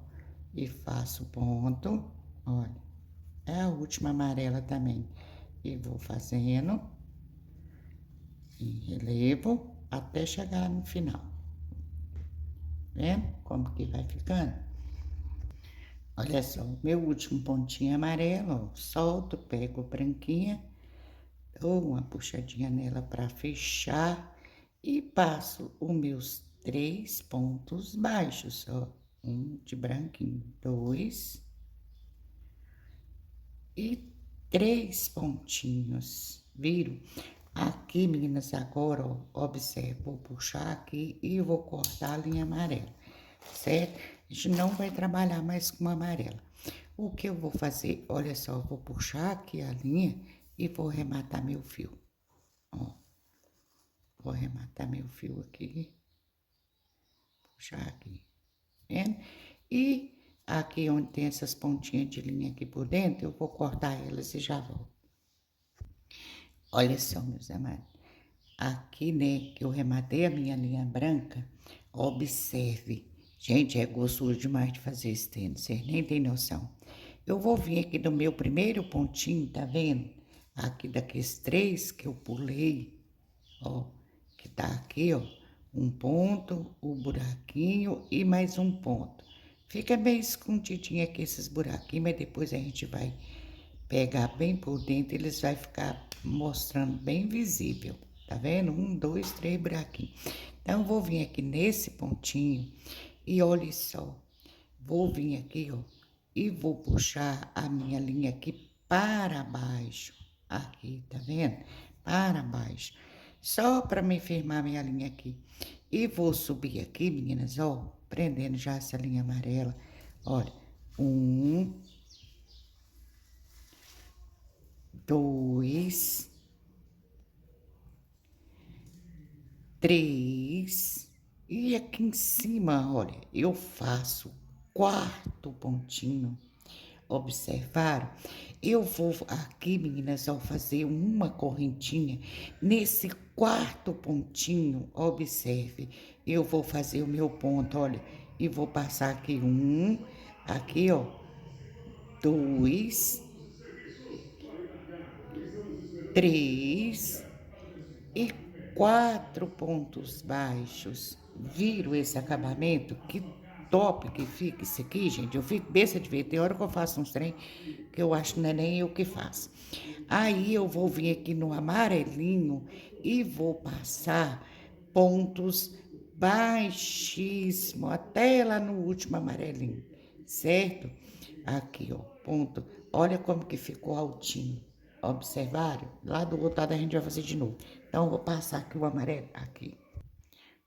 e faço ponto, olha, é a última amarela também. E vou fazendo em relevo até chegar no final. Vendo como que vai ficando? Olha só, o meu último pontinho amarelo, ó, solto, pego branquinha, dou uma puxadinha nela para fechar e passo os meus 3 pontos baixos, ó. Um de branquinho, 2 e 3 pontinhos, viram? Aqui, meninas, agora, ó, observe, vou puxar aqui e vou cortar a linha amarela, certo? A gente não vai trabalhar mais com amarela. O que eu vou fazer? Olha só, eu vou puxar aqui a linha e vou arrematar meu fio, ó. Vou arrematar meu fio aqui, puxar aqui, vendo? E aqui onde tem essas pontinhas de linha aqui por dentro, eu vou cortar elas e já volto. Olha só, meus amados. Aqui, né, que eu rematei a minha linha branca, observe. Gente, é gostoso demais de fazer esse tênis, vocês nem tem noção. Eu vou vir aqui no meu primeiro pontinho, tá vendo? Aqui daqueles 3 que eu pulei, ó, que tá aqui, ó, um ponto, o buraquinho e mais um ponto. Fica bem escondidinho aqui esses buraquinhos, mas depois a gente vai pegar bem por dentro, eles vai ficar mostrando bem visível, tá vendo? 1, 2, 3 buraquinhos. Então, eu vou vir aqui nesse pontinho e olha só, vou vir aqui, ó, e vou puxar a minha linha aqui para baixo, aqui, tá vendo? Para baixo, só para me firmar minha linha aqui. E vou subir aqui, meninas, ó, prendendo já essa linha amarela, olha, 1, 2, 3 e aqui em cima, olha, eu faço 4 pontinho. Observaram? Eu vou aqui, meninas, ao fazer uma correntinha, nesse 4 pontinho, observe, eu vou fazer o meu ponto, olha, e vou passar aqui aqui, ó, 2, 3 e 4 pontos baixos. Viram esse acabamento? Que top que fica isso aqui, gente. Eu fico besta de ver. Tem hora que eu faço uns trem que eu acho que não é nem eu que faço. Aí eu vou vir aqui no amarelinho e vou passar pontos baixíssimos, até lá no último amarelinho, certo? Aqui, ó, ponto. Olha como que ficou altinho. Observaram? Lá do outro lado a gente vai fazer de novo. Então, eu vou passar aqui o amarelo, aqui.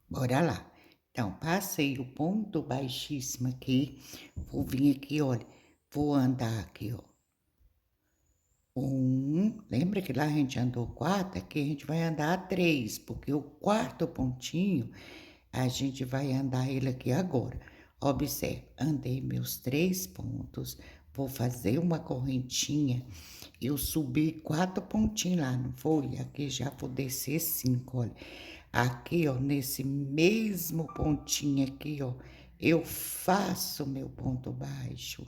Bora lá. Então, passei o ponto baixíssimo aqui. Vou vir aqui, olha. Vou andar aqui, ó. Lembra que lá a gente andou 4? Aqui a gente vai andar 3, porque o quarto pontinho, a gente vai andar ele aqui agora. Observe, andei meus 3 pontos, vou fazer uma correntinha, eu subi 4 pontinhos lá, não foi? Aqui já vou descer 5, olha. Aqui, ó, nesse mesmo pontinho aqui, ó, eu faço meu ponto baixo,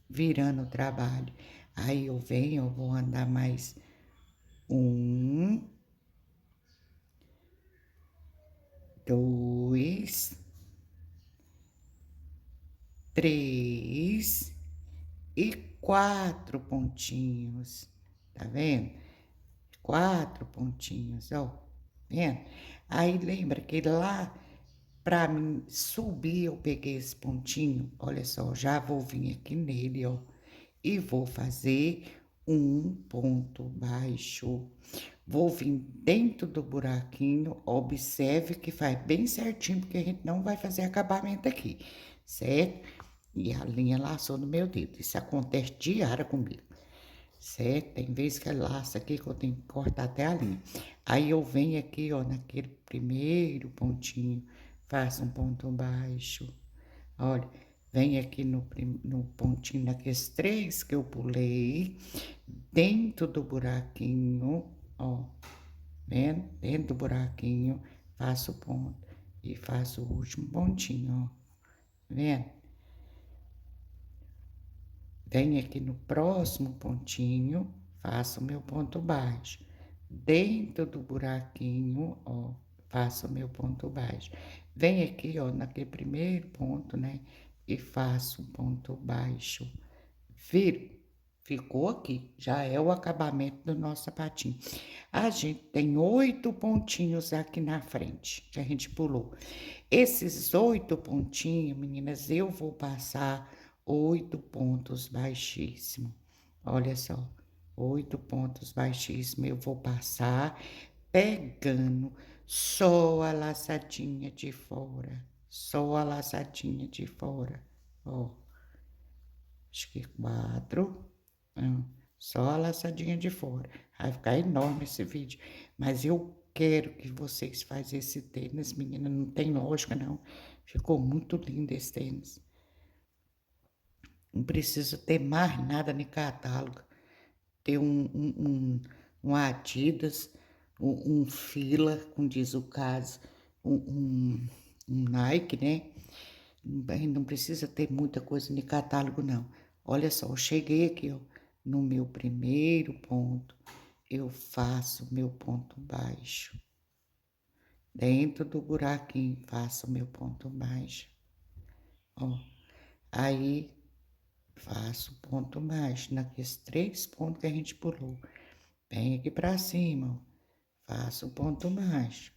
virando o trabalho. Aí eu venho, eu vou andar mais 1, 2, 3 e 4 pontinhos, tá vendo? 4 pontinhos, ó, vendo? Aí lembra que lá para mim subir eu peguei esse pontinho, olha só, já vou vir aqui nele, ó, e vou fazer um ponto baixo. Vou vir dentro do buraquinho, observe que faz bem certinho, porque a gente não vai fazer acabamento aqui, certo? E a linha laçou no meu dedo, isso acontece diário comigo, certo? Tem vezes que laça aqui que eu tenho que cortar até a linha. Aí eu venho aqui, ó, naquele primeiro pontinho, faço um ponto baixo, olha, vem aqui no pontinho, naqueles 3 que eu pulei, dentro do buraquinho, ó, vendo? Dentro do buraquinho, faço o ponto e faço o último pontinho, ó, vendo? Venho aqui no próximo pontinho, faço o meu ponto baixo. Dentro do buraquinho, ó, faço o meu ponto baixo. Venho aqui, ó, naquele primeiro ponto, né, e faço um ponto baixo. Viro, ficou aqui, já é o acabamento do nosso sapatinho. A gente tem 8 pontinhos aqui na frente, que a gente pulou. Esses 8 pontinhos, meninas, eu vou passar 8 pontos baixíssimos. Olha só, 8 pontos baixíssimos eu vou passar pegando só a laçadinha de fora, só a laçadinha de fora, ó. Acho que 4, só a laçadinha de fora. Vai ficar enorme esse vídeo, mas eu quero que vocês façam esse tênis, menina, não tem lógica não. Ficou muito lindo esse tênis. Não precisa ter mais nada no catálogo. Ter um Adidas, um Fila, como diz o caso, um, um, um Nike, né? Não precisa ter muita coisa no catálogo, não. Olha só, eu cheguei aqui, ó, no meu primeiro ponto, eu faço meu ponto baixo. Dentro do buraquinho, faço meu ponto baixo. Ó, aí faço ponto baixo naqueles 3 pontos que a gente pulou. Vem aqui pra cima, ó, faço ponto baixo.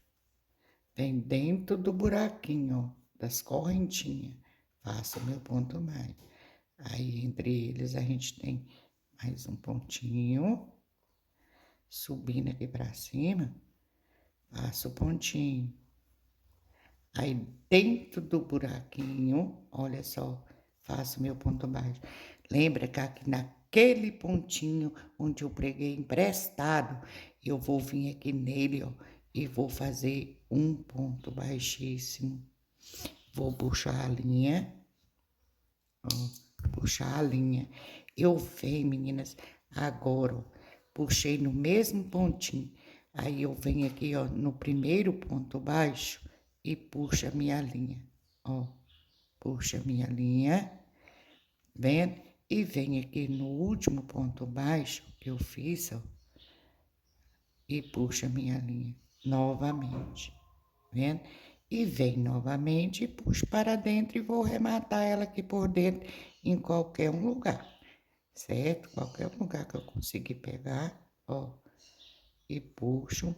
Vem dentro do buraquinho, ó, das correntinhas, faço meu ponto baixo. Aí, entre eles, a gente tem mais um pontinho, subindo aqui pra cima, faço o pontinho. Aí, dentro do buraquinho, olha só, faço meu ponto baixo. Lembra que aqui naquele pontinho onde eu preguei emprestado, eu vou vir aqui nele, ó, e vou fazer um ponto baixíssimo. Vou puxar a linha, ó, puxar a linha. Eu venho, meninas, agora, ó, puxei no mesmo pontinho. Aí eu venho aqui, ó, no primeiro ponto baixo e puxo a minha linha, ó. Puxo a minha linha, vendo? E venho aqui no último ponto baixo que eu fiz, ó, e puxo a minha linha novamente, vendo? E vem novamente e puxo para dentro e vou rematar ela aqui por dentro em qualquer um lugar, certo? Qualquer lugar que eu conseguir pegar, ó, e puxo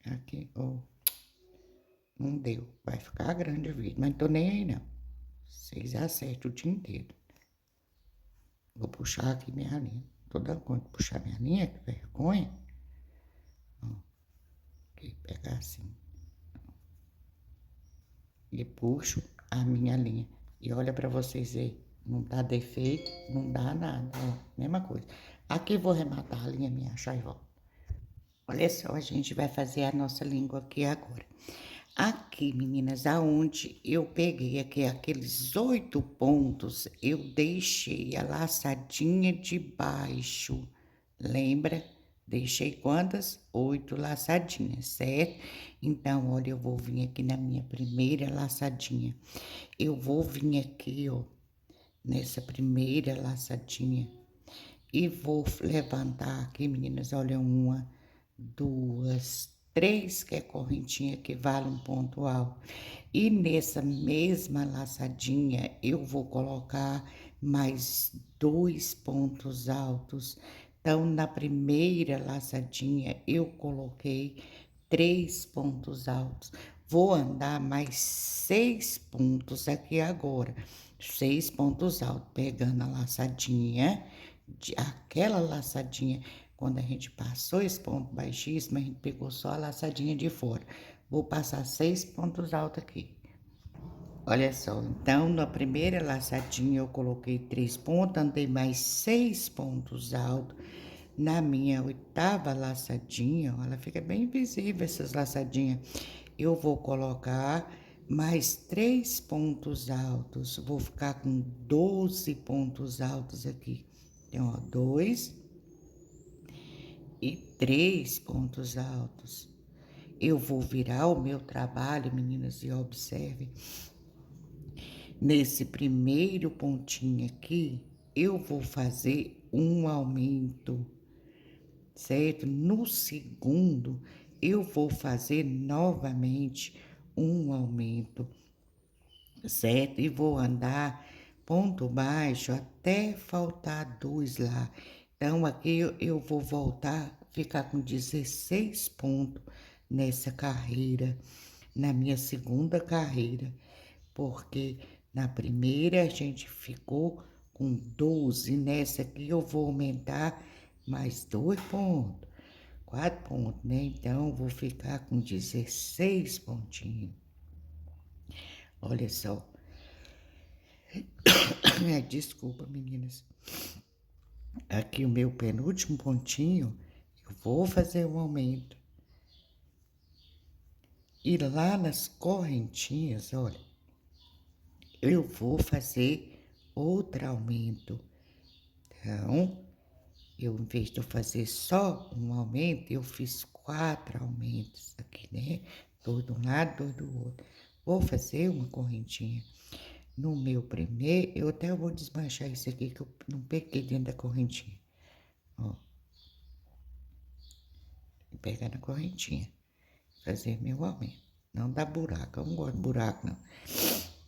aqui, ó. Não deu, vai ficar grande o vídeo, mas não tô nem aí não. Vocês acertam o dia inteiro. Vou puxar aqui minha linha. Tô dando conta de puxar minha linha, que vergonha. Ó, aqui, pegar assim. E puxo a minha linha. E olha pra vocês aí, não dá defeito, não dá nada, ó, mesma coisa. Aqui vou rematar a linha minha, e volta. Olha só, a gente vai fazer a nossa língua aqui agora. Aqui, meninas, aonde eu peguei aqui aqueles 8 pontos, eu deixei a laçadinha de baixo, lembra? Deixei quantas? 8 laçadinhas, certo? Então, olha, eu vou vir aqui na minha primeira laçadinha. Eu vou vir aqui, ó, nessa primeira laçadinha. E vou levantar aqui, meninas, olha, uma, duas, três, que é correntinha que vale um ponto alto. E nessa mesma laçadinha, eu vou colocar mais 2 pontos altos. Então, na primeira laçadinha, eu coloquei 3 pontos altos. Vou andar mais 6 pontos aqui agora. 6 pontos altos, pegando a laçadinha, aquela laçadinha, quando a gente passou esse ponto baixíssimo, a gente pegou só a laçadinha de fora. Vou passar 6 pontos altos aqui. Olha só, então, na primeira laçadinha eu coloquei 3 pontos, andei mais 6 pontos altos. Na minha oitava laçadinha, ó, ela fica bem visível essas laçadinhas. Eu vou colocar mais 3 pontos altos. Vou ficar com 12 pontos altos aqui. Então, ó, 2 e 3 pontos altos. Eu vou virar o meu trabalho, meninas, e observem. Nesse primeiro pontinho aqui, eu vou fazer um aumento, certo? No segundo, eu vou fazer novamente um aumento, certo? E vou andar ponto baixo até faltar 2 lá. Então, aqui eu vou voltar, ficar com 16 pontos nessa carreira, na minha segunda carreira, porque na primeira a gente ficou com 12, nessa aqui eu vou aumentar mais 2 pontos, 4 pontos, né? Então, vou ficar com 16 pontinhos. Olha só. Desculpa, meninas. Aqui o meu penúltimo pontinho, eu vou fazer um aumento. E lá nas correntinhas, olha, eu vou fazer outro aumento. Então, eu, em vez de eu fazer só um aumento, eu fiz 4 aumentos aqui, né? Dois de um lado, dois do outro. Vou fazer uma correntinha. No meu primeiro, eu até vou desmanchar isso aqui, que eu não peguei dentro da correntinha. Ó. Pegar na correntinha. Fazer meu aumento. Não dá buraco, eu não gosto de buraco, não.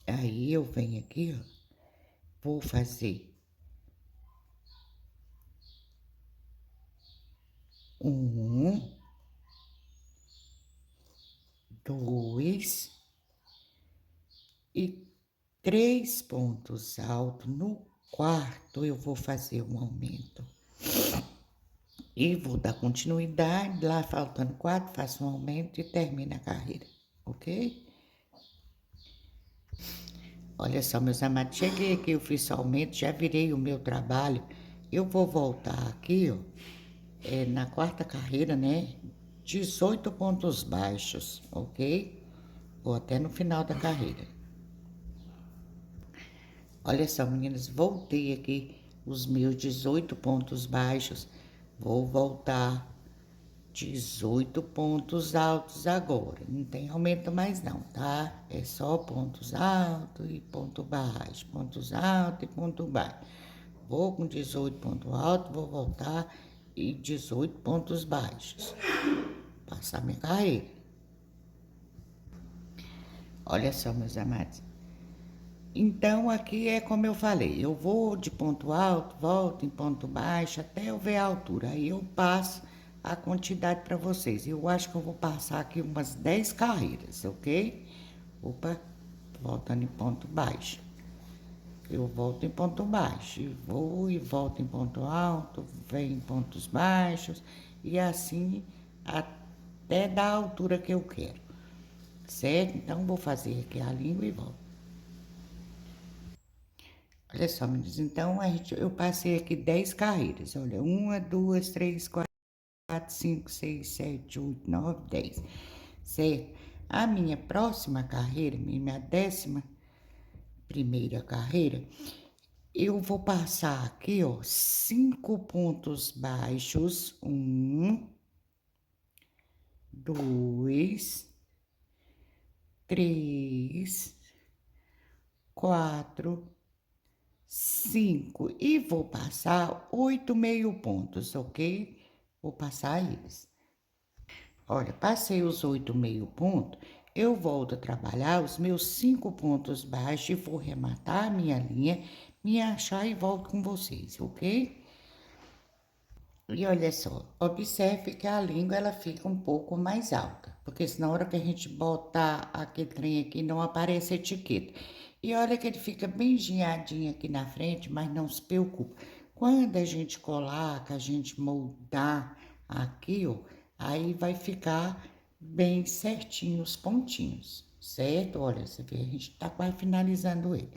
Aí, eu venho aqui, ó. Vou fazer um, dois e 3 pontos altos. No quarto, eu vou fazer um aumento. E vou dar continuidade, lá faltando 4, faço um aumento e termino a carreira, ok? Olha só, meus amados, cheguei aqui, eu fiz o aumento, já virei o meu trabalho. Eu vou voltar aqui, ó, na quarta carreira, né? 18 pontos baixos, ok? Vou até no final da carreira. Olha só, meninas, voltei aqui os meus 18 pontos baixos. Vou voltar 18 pontos altos agora. Não tem aumento mais não, tá? É só pontos altos e ponto baixo. Pontos altos e ponto baixo. Vou com 18 pontos altos, vou voltar e 18 pontos baixos. Passar minha carreira. Olha só, meus amados. Então, aqui é como eu falei, eu vou de ponto alto, volto em ponto baixo, até eu ver a altura. Aí eu passo a quantidade para vocês. Eu acho que eu vou passar aqui umas 10 carreiras, ok? Opa, voltando em ponto baixo. Eu volto em ponto baixo, e vou e volto em ponto alto, venho em pontos baixos, e assim até da altura que eu quero, certo? Então, vou fazer aqui a língua e volto. Olha só, meninas, então eu passei aqui 10 carreiras, olha, 1, 2, 3, 4, 5, 6, 7, 8, 9, 10, certo? A minha próxima carreira, minha 11ª carreira, eu vou passar aqui, ó, 5 pontos baixos, 1, 2, 3, 4, 5 e vou passar 8 meio pontos, ok? Vou passar eles. Olha, passei os 8 meio pontos, eu volto a trabalhar os meus 5 pontos baixos e vou rematar a minha linha, me achar e volto com vocês, ok? E olha só, observe que a língua ela fica um pouco mais alta, porque senão na hora que a gente botar aquele trem aqui não aparece a etiqueta. E olha que ele fica bem ginhadinho aqui na frente, mas não se preocupe. Quando a gente colar, que a gente moldar aqui, ó, aí vai ficar bem certinho os pontinhos, certo? Olha, você vê, a gente tá quase finalizando ele.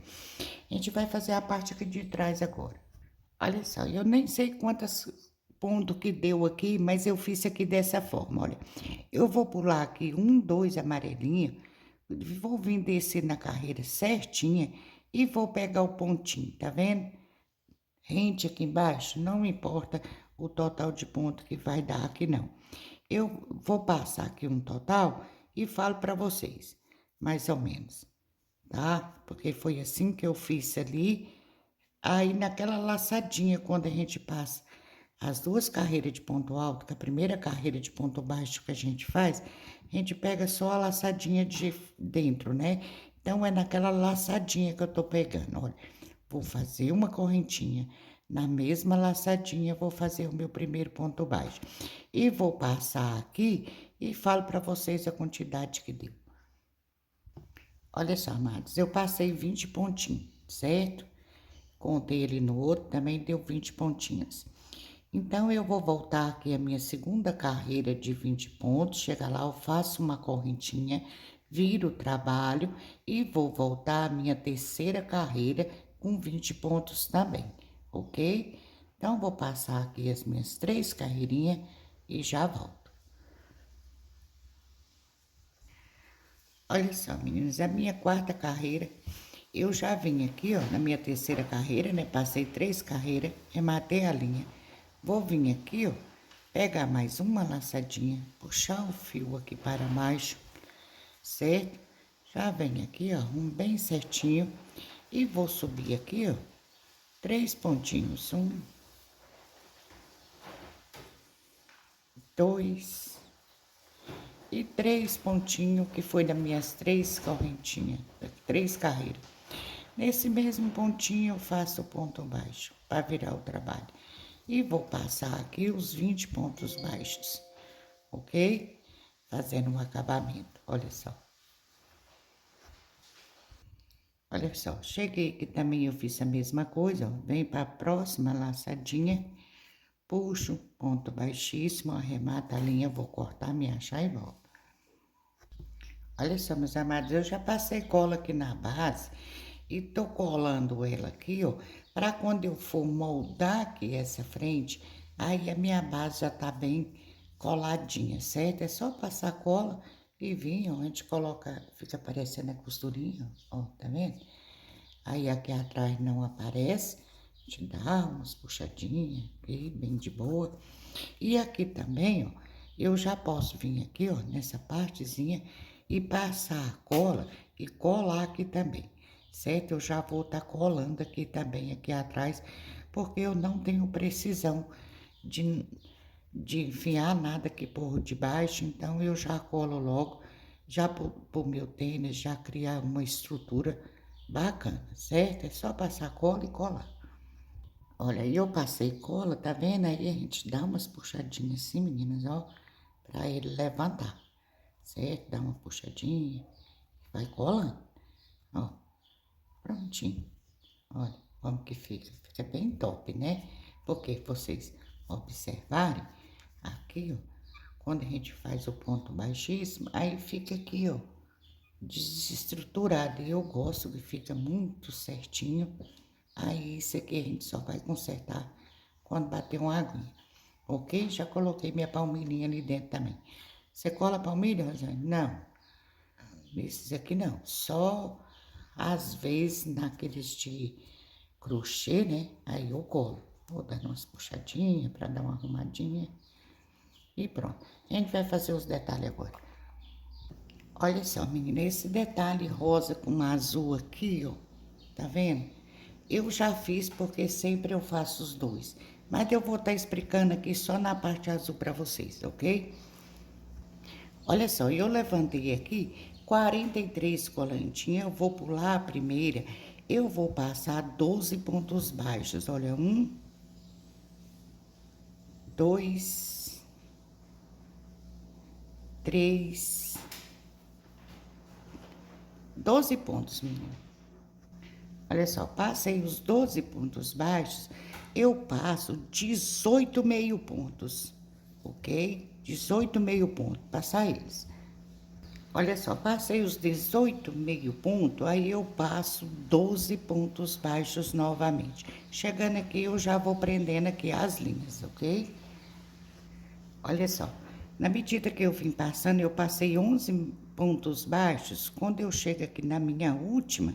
A gente vai fazer a parte aqui de trás agora. Olha só, eu nem sei quantas pontos que deu aqui, mas eu fiz aqui dessa forma, olha. Eu vou pular aqui 1, 2 amarelinho, vou vir descer na carreira certinha e vou pegar o pontinho, tá vendo? Rente aqui embaixo, não importa o total de ponto que vai dar aqui não. Eu vou passar aqui um total e falo para vocês, mais ou menos, tá? Porque foi assim que eu fiz ali. Aí naquela laçadinha, quando a gente passa as 2 carreiras de ponto alto, que a primeira carreira de ponto baixo que a gente faz, a gente pega só a laçadinha de dentro, né? Então, é naquela laçadinha que eu tô pegando, olha. Vou fazer uma correntinha, na mesma laçadinha vou fazer o meu primeiro ponto baixo. E vou passar aqui e falo para vocês a quantidade que deu. Olha só, amados, eu passei 20 pontinhos, certo? Contei ele no outro, também deu 20 pontinhos. Então, eu vou voltar aqui a minha segunda carreira de 20 pontos. Chega lá, eu faço uma correntinha, viro o trabalho e vou voltar a minha terceira carreira com 20 pontos também, ok? Então, vou passar aqui as minhas 3 carreirinhas e já volto. Olha só, meninas, a minha quarta carreira, eu já vim aqui, ó, na minha terceira carreira, né? Passei 3 carreiras, rematei a linha. Vou vir aqui, ó, pegar mais uma laçadinha, puxar o fio aqui para baixo, certo? Já vem aqui, ó, um bem certinho e vou subir aqui, ó, 3 pontinhos, 1, 2 e 3 pontinhos, que foi das minhas 3 correntinhas, 3 carreiras. Nesse mesmo pontinho eu faço o ponto baixo para virar o trabalho. E vou passar aqui os 20 pontos baixos, ok? Fazendo um acabamento, olha só. Olha só, cheguei aqui também, eu fiz a mesma coisa, ó. Vem para a próxima laçadinha, puxo, ponto baixíssimo, arremata a linha, vou cortar, me achar e volto. Olha só, meus amados, eu já passei cola aqui na base e tô colando ela aqui, ó, para quando eu for moldar aqui essa frente, aí a minha base já tá bem coladinha, certo? É só passar cola e vir, ó, a gente coloca, fica aparecendo a costurinha, ó, tá vendo? Aí aqui atrás não aparece, a gente dá umas puxadinhas aqui, bem de boa. E aqui também, ó, eu já posso vir aqui, ó, nessa partezinha e passar a cola e colar aqui também, certo? Eu já vou estar colando aqui também, aqui atrás, porque eu não tenho precisão de, de enfiar nada aqui por debaixo, então eu já colo logo, já pro meu tênis, já criar uma estrutura bacana, certo? É só passar cola e colar. Olha, eu passei cola, tá vendo? Aí a gente dá umas puxadinhas assim, meninas, ó, pra ele levantar, certo? Dá uma puxadinha, vai colando, ó, prontinho. Olha como que fica, fica bem top, né? Porque vocês observarem, aqui, ó, quando a gente faz o ponto baixíssimo, aí fica aqui, ó, desestruturado. E eu gosto que fica muito certinho, Aí, isso aqui a gente só vai consertar quando bater uma aguinha, ok? Já coloquei minha palmilhinha ali dentro também. Você cola a palmilha, Rosane? Não. Esses aqui não. Só, às vezes, naqueles de crochê, né? Aí eu colo. Vou dando umas puxadinhas pra dar uma arrumadinha. E pronto. A gente vai fazer os detalhes agora. Olha só, menina, esse detalhe rosa com azul aqui, ó. Tá vendo? Eu já fiz porque sempre eu faço os dois. Mas eu vou estar explicando aqui só na parte azul para vocês, ok? Olha só, eu levantei aqui 43 colantinhas, eu vou pular a primeira, eu vou passar 12 pontos baixos. Olha, 2, 3, 12 pontos, menina. Olha só, passei os 12 pontos baixos, eu passo 18 meio pontos, ok? 18 meio ponto, passar eles. Olha só, passei os 18 meio ponto, aí eu passo 12 pontos baixos novamente. Chegando aqui, eu já vou prendendo aqui as linhas, ok? Olha só, na medida que eu vim passando, eu passei 11 pontos baixos. Quando eu chego aqui na minha última,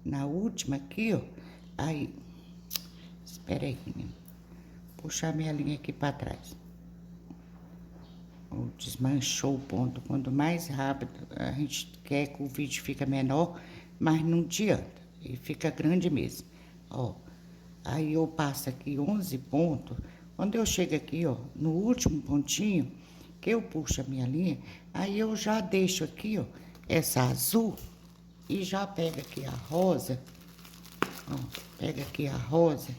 na última aqui, ó, aí, espera aí, menina, puxar minha linha aqui para trás. Desmanchou o ponto. Quanto mais rápido a gente quer que o vídeo fica menor, mas não adianta. E fica grande mesmo. Ó, aí eu passo aqui 11 pontos. Quando eu chego aqui, ó, no último pontinho, que eu puxo a minha linha, aí eu já deixo aqui, ó, essa azul e já pego aqui a rosa, ó, pega aqui a rosa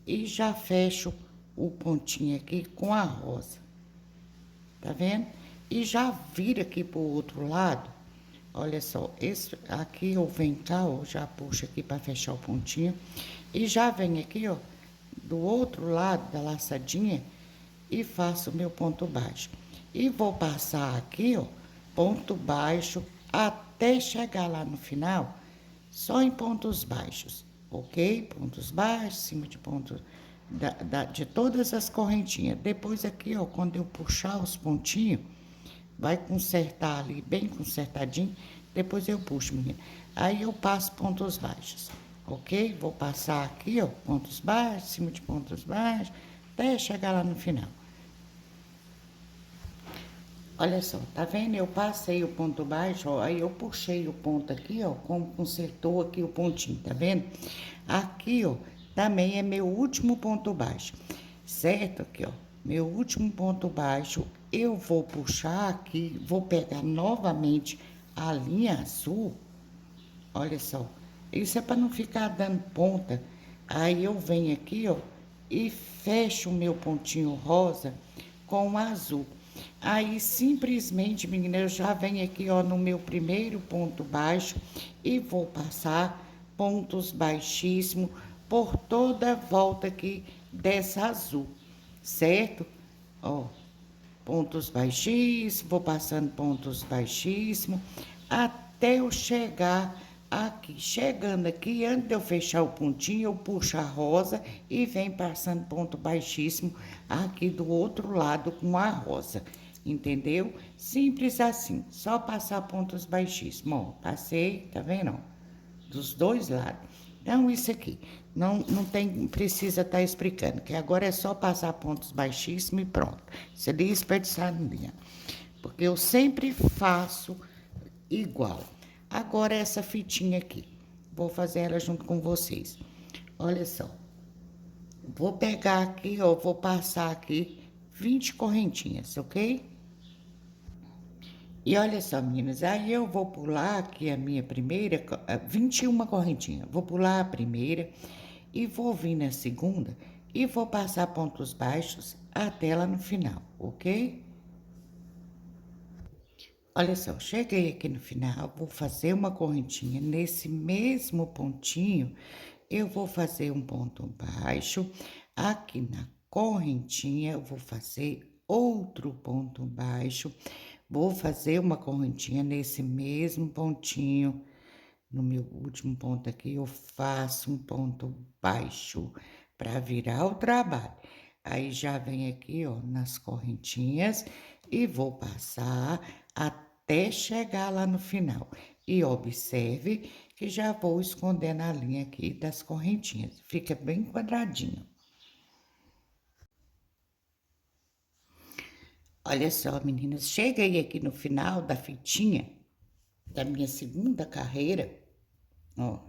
e já fecho o pontinho aqui com a rosa. Tá vendo? E já vira aqui pro outro lado. Olha só, esse aqui eu venho cá, ó, já puxo aqui para fechar o pontinho. E já venho aqui, ó, do outro lado da laçadinha e faço o meu ponto baixo. E vou passar aqui, ó, ponto baixo até chegar lá no final, só em pontos baixos, ok? Pontos baixos, cima de pontos de todas as correntinhas. Depois aqui, ó, quando eu puxar os pontinhos, vai consertar ali, bem consertadinho. Depois eu puxo, menina. Aí eu passo pontos baixos, ok? Vou passar aqui, ó, pontos baixos, cima de pontos baixos, até chegar lá no final. Olha só, tá vendo? Eu passei o ponto baixo, ó, aí eu puxei o ponto aqui, ó, como consertou aqui o pontinho, tá vendo? Aqui, ó, também é meu último ponto baixo, certo? Aqui, ó, meu último ponto baixo, eu vou puxar aqui, vou pegar novamente a linha azul, olha só, isso é para não ficar dando ponta. Aí eu venho aqui, ó, e fecho o meu pontinho rosa com o azul. Aí simplesmente, menina, eu já venho aqui, ó, no meu primeiro ponto baixo e vou passar pontos baixíssimos por toda a volta aqui dessa azul, certo? Ó, pontos baixíssimos, vou passando pontos baixíssimos, até eu chegar aqui. Chegando aqui, antes de eu fechar o pontinho, eu puxo a rosa e venho passando ponto baixíssimo aqui do outro lado com a rosa, entendeu? Simples assim, só passar pontos baixíssimos. Ó, passei, tá vendo? Dos dois lados. Então, isso aqui, não tem, precisa estar explicando, que agora é só passar pontos baixíssimos e pronto. Você desperdiçar linha. Porque eu sempre faço igual. Agora, essa fitinha aqui, vou fazer ela junto com vocês. Olha só. Vou pegar aqui, ó, vou passar aqui 20 correntinhas, ok? E olha só, meninas, aí eu vou pular aqui a minha primeira, 21 correntinhas. Vou pular a primeira e vou vir na segunda e vou passar pontos baixos até lá no final, ok? Olha só, cheguei aqui no final, vou fazer uma correntinha. Nesse mesmo pontinho, eu vou fazer um ponto baixo. Aqui na correntinha, eu vou fazer outro ponto baixo. Vou fazer uma correntinha nesse mesmo pontinho. no meu último ponto aqui, eu faço um ponto baixo para virar o trabalho. Aí já vem aqui, ó, nas correntinhas e vou passar até chegar lá no final. E observe que já vou escondendo a linha aqui das correntinhas. Fica bem quadradinho. Olha só, meninas, cheguei aqui no final da fitinha da minha segunda carreira, ó.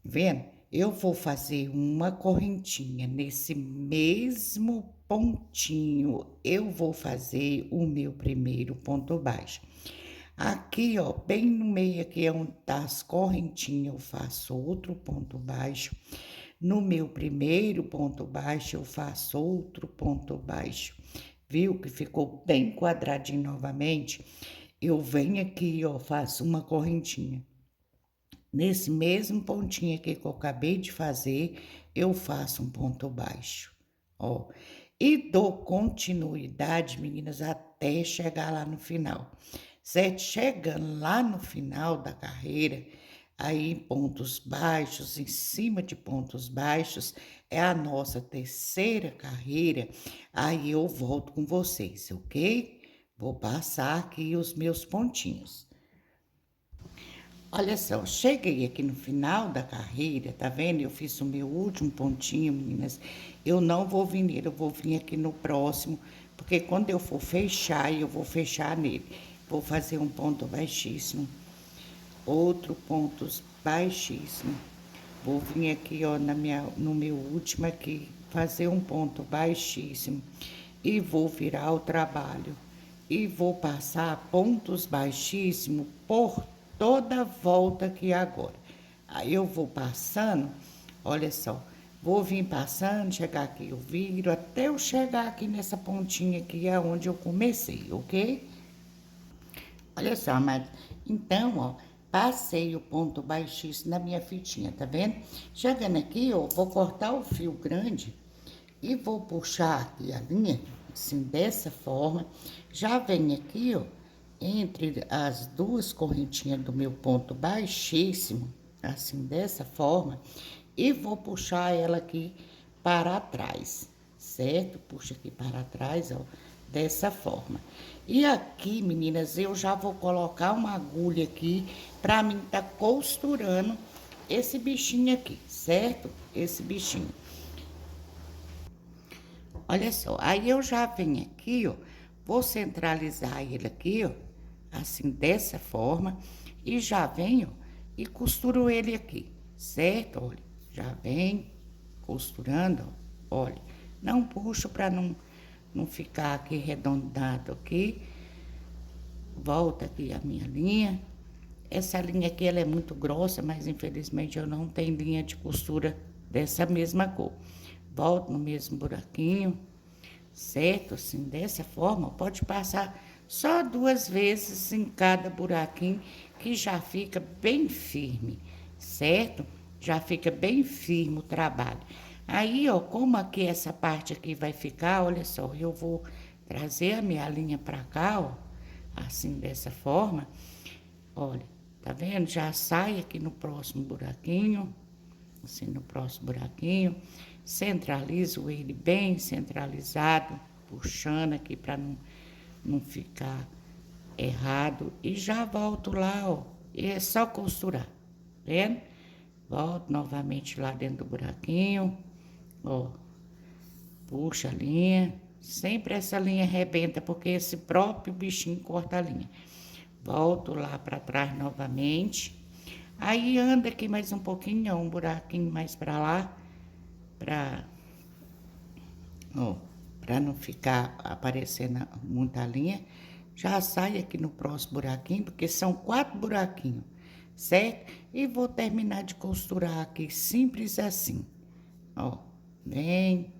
Vendo? Eu vou fazer uma correntinha nesse mesmo pontinho. Eu vou fazer o meu primeiro ponto baixo. Aqui, ó, bem no meio aqui é onde tá as correntinhas, eu faço outro ponto baixo. No meu primeiro ponto baixo, eu faço outro ponto baixo. Viu que ficou bem quadradinho novamente? Eu venho aqui, ó, faço uma correntinha. Nesse mesmo pontinho aqui que eu acabei de fazer, eu faço um ponto baixo, ó. E dou continuidade, meninas, até chegar lá no final, certo? Chegando lá no final da carreira, aí pontos baixos, em cima de pontos baixos, é a nossa terceira carreira, aí eu volto com vocês, ok? Vou passar aqui os meus pontinhos. Olha só, cheguei aqui no final da carreira, tá vendo? Eu fiz o meu último pontinho, meninas. Eu não vou vir nele, eu vou vir aqui no próximo, porque quando eu for fechar, eu vou fechar nele. Vou fazer um ponto baixíssimo, outro ponto baixíssimo. Vou vir aqui, ó, no meu último aqui, fazer um ponto baixíssimo e vou virar o trabalho e vou passar pontos baixíssimos por toda a volta aqui agora. Aí eu vou passando, olha só, vou vir passando, chegar aqui eu viro, até eu chegar aqui nessa pontinha aqui é onde eu comecei, ok? Olha só, mas então, ó, passei o ponto baixíssimo na minha fitinha, tá vendo? Chegando aqui, ó, vou cortar o fio grande e vou puxar aqui a linha, assim, dessa forma. Já vem aqui, ó, entre as duas correntinhas do meu ponto baixíssimo, assim, dessa forma, e vou puxar ela aqui para trás, certo? Puxa aqui para trás, ó, dessa forma. E aqui, meninas, eu já vou colocar uma agulha aqui para mim tá costurando esse bichinho aqui, certo? Esse bichinho. Olha só, aí eu já venho aqui, ó, vou centralizar ele aqui, ó, assim, dessa forma, e já venho e costuro ele aqui, certo? Olha, já vem costurando, ó, olha, não puxo para não ficar aqui arredondado aqui, volta aqui a minha linha. Essa linha aqui, ela é muito grossa, mas infelizmente eu não tenho linha de costura dessa mesma cor. Volto no mesmo buraquinho, certo? Assim, dessa forma, pode passar só 2 vezes em cada buraquinho, que já fica bem firme, certo? Já fica bem firme o trabalho. Aí, ó, como aqui essa parte aqui vai ficar, olha só, eu vou trazer a minha linha pra cá, ó, assim, dessa forma, olha, tá vendo? Já sai aqui no próximo buraquinho, assim, no próximo buraquinho, centralizo ele bem centralizado, puxando aqui para não ficar errado, e já volto lá, ó, e é só costurar, tá vendo? Volto novamente lá dentro do buraquinho, ó, puxa a linha, sempre essa linha arrebenta, porque esse próprio bichinho corta a linha. Volto lá para trás novamente. Aí anda aqui mais um pouquinho, um buraquinho mais para lá, para para não ficar aparecendo muita linha. Já sai aqui no próximo buraquinho, porque são 4 buraquinhos, certo? E vou terminar de costurar aqui, simples assim. Ó, vem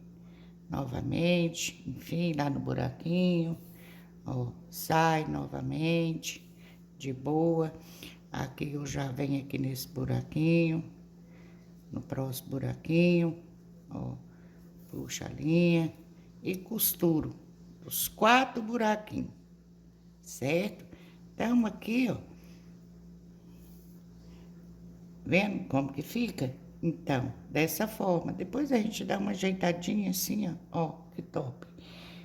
novamente, enfim, lá no buraquinho, ó, sai novamente, de boa. Aqui eu já venho aqui nesse buraquinho, no próximo buraquinho, ó, puxa a linha e costuro os 4 buraquinhos, certo? Então aqui, ó, Vendo como que fica? Então, dessa forma. Depois a gente dá uma ajeitadinha assim, ó. Ó, que top.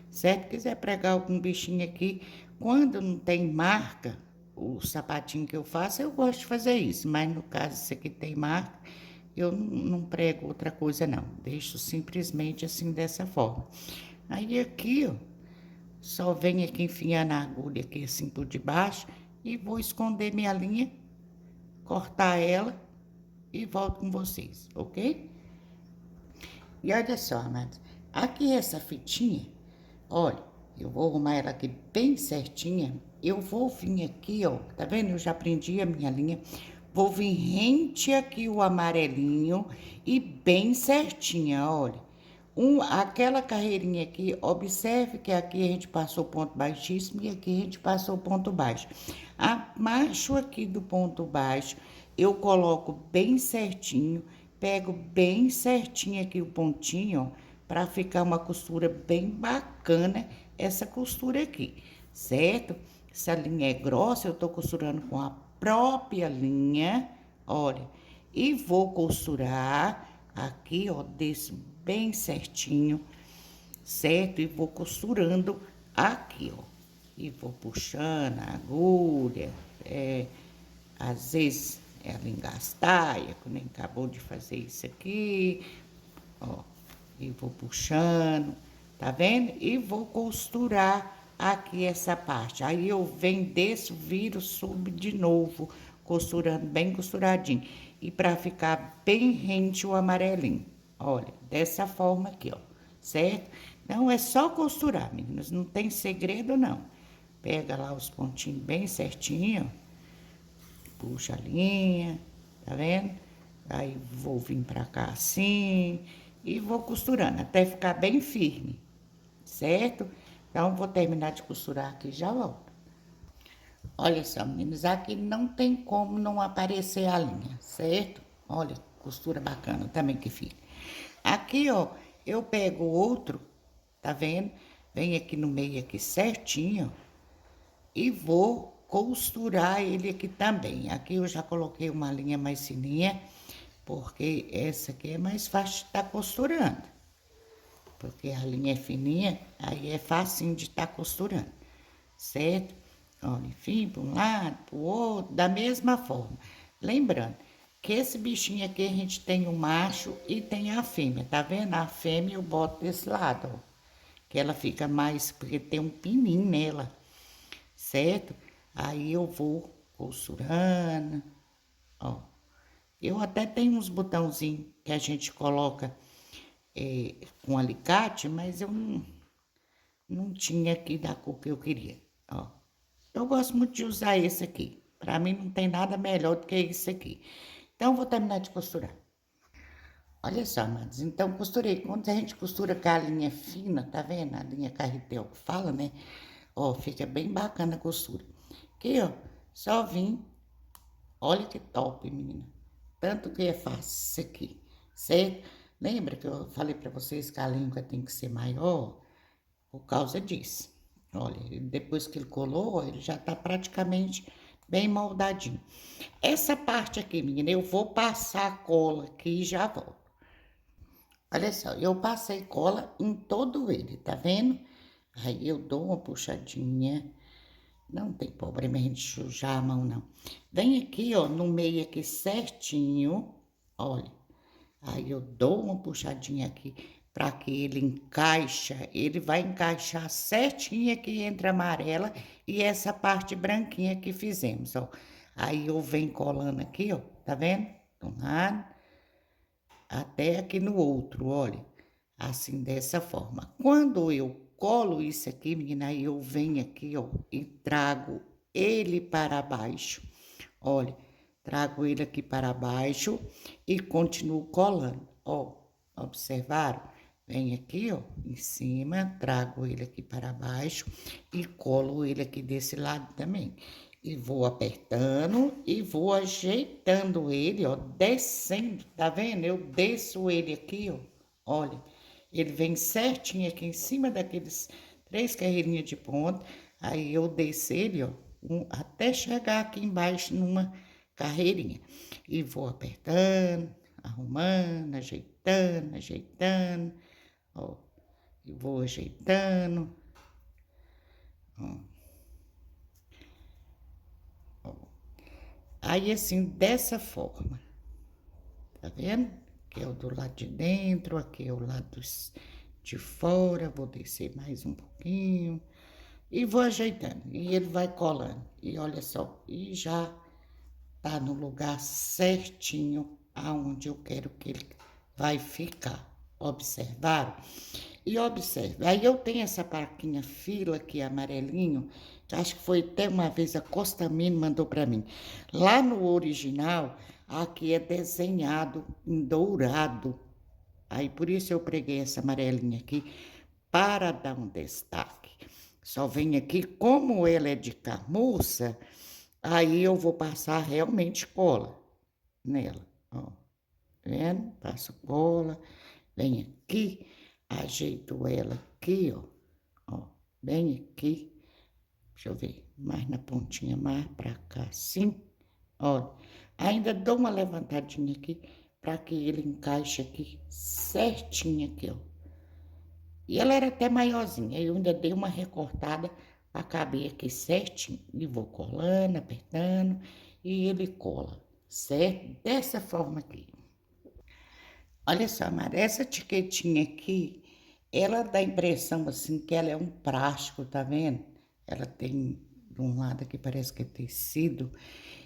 Certo? Quiser pregar algum bichinho aqui, quando não tem marca, o sapatinho que eu faço, eu gosto de fazer isso. Mas no caso, esse aqui tem marca, eu não prego outra coisa, não. Deixo simplesmente assim, dessa forma. Aí aqui, ó, só venho aqui enfiando a agulha aqui assim por debaixo e vou esconder minha linha, cortar ela e volto com vocês, ok? E olha só, amados, aqui essa fitinha, olha, eu vou arrumar ela aqui bem certinha. Eu vou vir aqui, ó, tá vendo? Eu já prendi a minha linha. Vou vir rente aqui o amarelinho e bem certinha, olha. Aquela carreirinha aqui, observe que aqui a gente passou ponto baixíssimo e aqui a gente passou ponto baixo. Abaixo aqui do ponto baixo, eu coloco bem certinho, pego bem certinho aqui o pontinho, ó, para ficar uma costura bem bacana, essa costura aqui, certo? Essa linha é grossa, eu tô costurando com a própria linha, olha, e vou costurar aqui, ó, desse bem certinho, certo? E vou costurando aqui, ó, e vou puxando a agulha, às vezes ela engastaia, quando acabou de fazer isso aqui, ó, e vou puxando, tá vendo? E vou costurar aqui essa parte. Aí eu venho, desço, viro, subo de novo, costurando bem costuradinho. E para ficar bem rente o amarelinho. Olha, dessa forma aqui, ó, certo? Então é só costurar, meninas, não tem segredo não. Pega lá os pontinhos bem certinho, puxa a linha, tá vendo? Aí vou vir pra cá assim e vou costurando até ficar bem firme, certo? Então, vou terminar de costurar aqui e já volto. Olha só, meninas, aqui não tem como não aparecer a linha, certo? Olha, costura bacana também que fica. Aqui, ó, eu pego outro, tá vendo? Vem aqui no meio aqui certinho, e vou costurar ele aqui também. Aqui eu já coloquei uma linha mais fininha, porque essa aqui é mais fácil de estar costurando. Porque a linha é fininha, aí é facinho de estar costurando, certo? Olha, enfim, para um lado, para o outro, da mesma forma. Lembrando que esse bichinho aqui a gente tem o macho e tem a fêmea, tá vendo? A fêmea eu boto desse lado, ó, que ela fica mais, porque tem um pininho nela, certo? Aí eu vou costurando, ó. Eu até tenho uns botãozinhos que a gente coloca com alicate, mas eu não tinha aqui da cor que eu queria, ó. Eu gosto muito de usar esse aqui. Pra mim não tem nada melhor do que esse aqui. Então, vou terminar de costurar. Olha só, amados, então costurei. Quando a gente costura com a linha fina, tá vendo? A linha carretel que fala, né? Ó, fica bem bacana a costura. Aqui, ó, só vim. Olha que top, menina. Tanto que é fácil isso aqui, certo? Lembra que eu falei pra vocês que a língua tem que ser maior? Por causa disso. Olha, depois que ele colou, ele já tá praticamente bem moldadinho. Essa parte aqui, menina, eu vou passar a cola aqui e já volto. Olha só, eu passei cola em todo ele, tá vendo? Aí eu dou uma puxadinha. Não tem problema a gente sujar a mão, não. Vem aqui, ó, no meio aqui certinho, olha. Aí eu dou uma puxadinha aqui para que ele encaixa. Ele vai encaixar certinho aqui entre a amarela e essa parte branquinha que fizemos, ó. Aí eu venho colando aqui, ó, tá vendo? De um lado até aqui no outro, olha. Assim, dessa forma. Quando eu colo isso aqui, menina, aí eu venho aqui, ó, e trago ele para baixo. Olha, trago ele aqui para baixo e continuo colando. Ó, observaram? Venho aqui, ó, em cima, trago ele aqui para baixo e colo ele aqui desse lado também. E vou apertando e vou ajeitando ele, ó, descendo, tá vendo? Eu desço ele aqui, ó, olha. Ele vem certinho aqui em cima daqueles 3 carreirinhas de ponta. Aí eu desço ele, ó, até chegar aqui embaixo numa carreirinha. E vou apertando, arrumando, ajeitando, ajeitando, ó. E vou ajeitando, ó. Aí, assim, dessa forma, tá vendo? Aqui é o do lado de dentro, aqui é o lado de fora, vou descer mais um pouquinho e vou ajeitando. E ele vai colando. E olha só, e já tá no lugar certinho aonde eu quero que ele vai ficar. Observaram? E observe, aí eu tenho essa plaquinha fila aqui amarelinho, que acho que foi até uma vez a Costa Mini mandou para mim. Lá no original, aqui é desenhado em dourado. Aí por isso eu preguei essa amarelinha aqui para dar um destaque. Só vem aqui, como ela é de camurça, aí eu vou passar realmente cola nela, ó. Vendo? Passo cola, vem aqui, ajeito ela aqui, ó, bem aqui. Deixa eu ver, mais na pontinha, mais pra cá, assim. Ó, ainda dou uma levantadinha aqui para que ele encaixe aqui certinho aqui, ó. E ela era até maiorzinha, eu ainda dei uma recortada para caber aqui certinho. E vou colando, apertando, e ele cola, certo? Dessa forma aqui. Olha só, Mara, essa etiquetinha aqui, ela dá a impressão assim que ela é um plástico, tá vendo? Ela tem de um lado aqui parece que é tecido.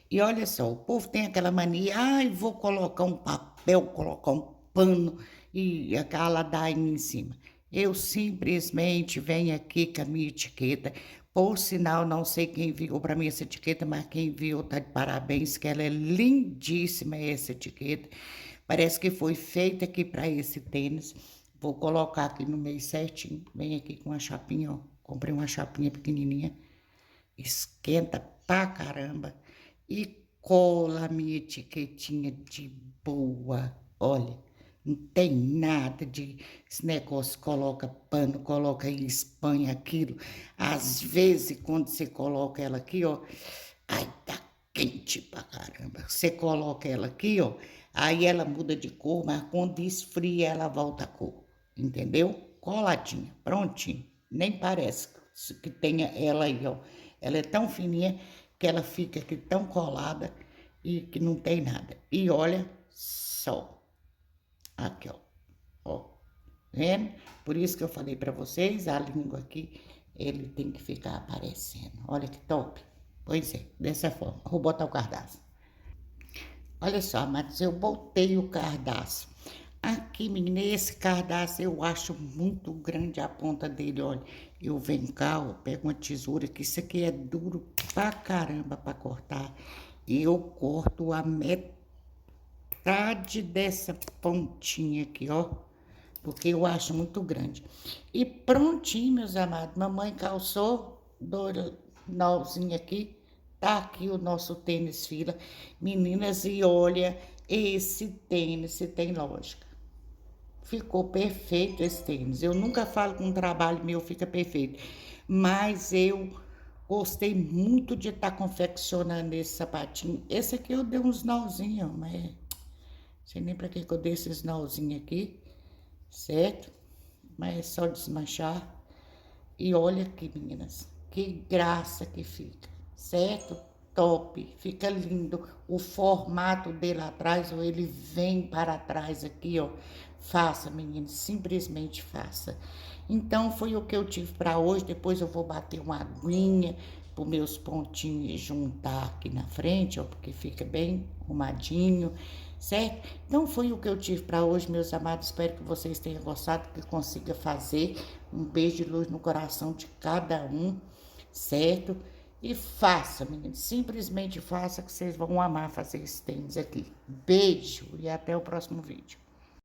E olha só, o povo tem aquela mania, ai, vou colocar um papel, colocar um pano e aquela ladainha em cima. Eu simplesmente venho aqui com a minha etiqueta. Por sinal, não sei quem enviou para mim essa etiqueta, mas quem enviou tá de parabéns, que ela é lindíssima essa etiqueta. Parece que foi feita aqui para esse tênis. Vou colocar aqui no meio certinho. Vem aqui com uma chapinha, ó. Comprei uma chapinha pequenininha. Esquenta pra caramba. E cola a minha etiquetinha de boa. Olha, não tem nada de esse negócio, coloca pano, coloca em Espanha aquilo. Às vezes, quando você coloca ela aqui, ó, ai, tá quente pra caramba. Você coloca ela aqui, ó, aí ela muda de cor, mas quando esfria, ela volta a cor. Entendeu? Coladinha, prontinho. Nem parece que tenha ela aí, ó. Ela é tão fininha que ela fica aqui tão colada e que não tem nada. E olha só. Aqui, ó. Ó. Vendo? Por isso que eu falei pra vocês, a língua aqui, ele tem que ficar aparecendo. Olha que top. Pois é, dessa forma. Vou botar o cardápio. Olha só, mas eu botei o cardápio. Aqui, menina, esse cardápio eu acho muito grande a ponta dele, olha. Eu venho cá, ó, pego uma tesoura, que isso aqui é duro pra caramba pra cortar. E eu corto a metade dessa pontinha aqui, ó. Porque eu acho muito grande. E prontinho, meus amados. Mamãe calçou, dou nozinho aqui. Tá aqui o nosso tênis fila. Meninas, e olha, esse tênis, se tem lógica. Ficou perfeito esse tênis. Eu nunca falo que um trabalho meu fica perfeito. Mas eu gostei muito de estar confeccionando esse sapatinho. Esse aqui eu dei uns nozinhos, mas não sei nem pra que eu dei esses nozinhos aqui, certo? Mas é só desmanchar. E olha aqui, meninas, que graça que fica, certo? Top, fica lindo. O formato dele atrás, ou ele vem para trás aqui, ó. Faça, meninas, simplesmente faça. Então, foi o que eu tive para hoje. Depois eu vou bater uma aguinha para os meus pontinhos juntar aqui na frente, ó, porque fica bem arrumadinho, certo? Então, foi o que eu tive para hoje, meus amados. Espero que vocês tenham gostado, que consiga fazer. Um beijo de luz no coração de cada um, certo? E faça, meninos, simplesmente faça, que vocês vão amar fazer esse tênis aqui. Beijo e até o próximo vídeo.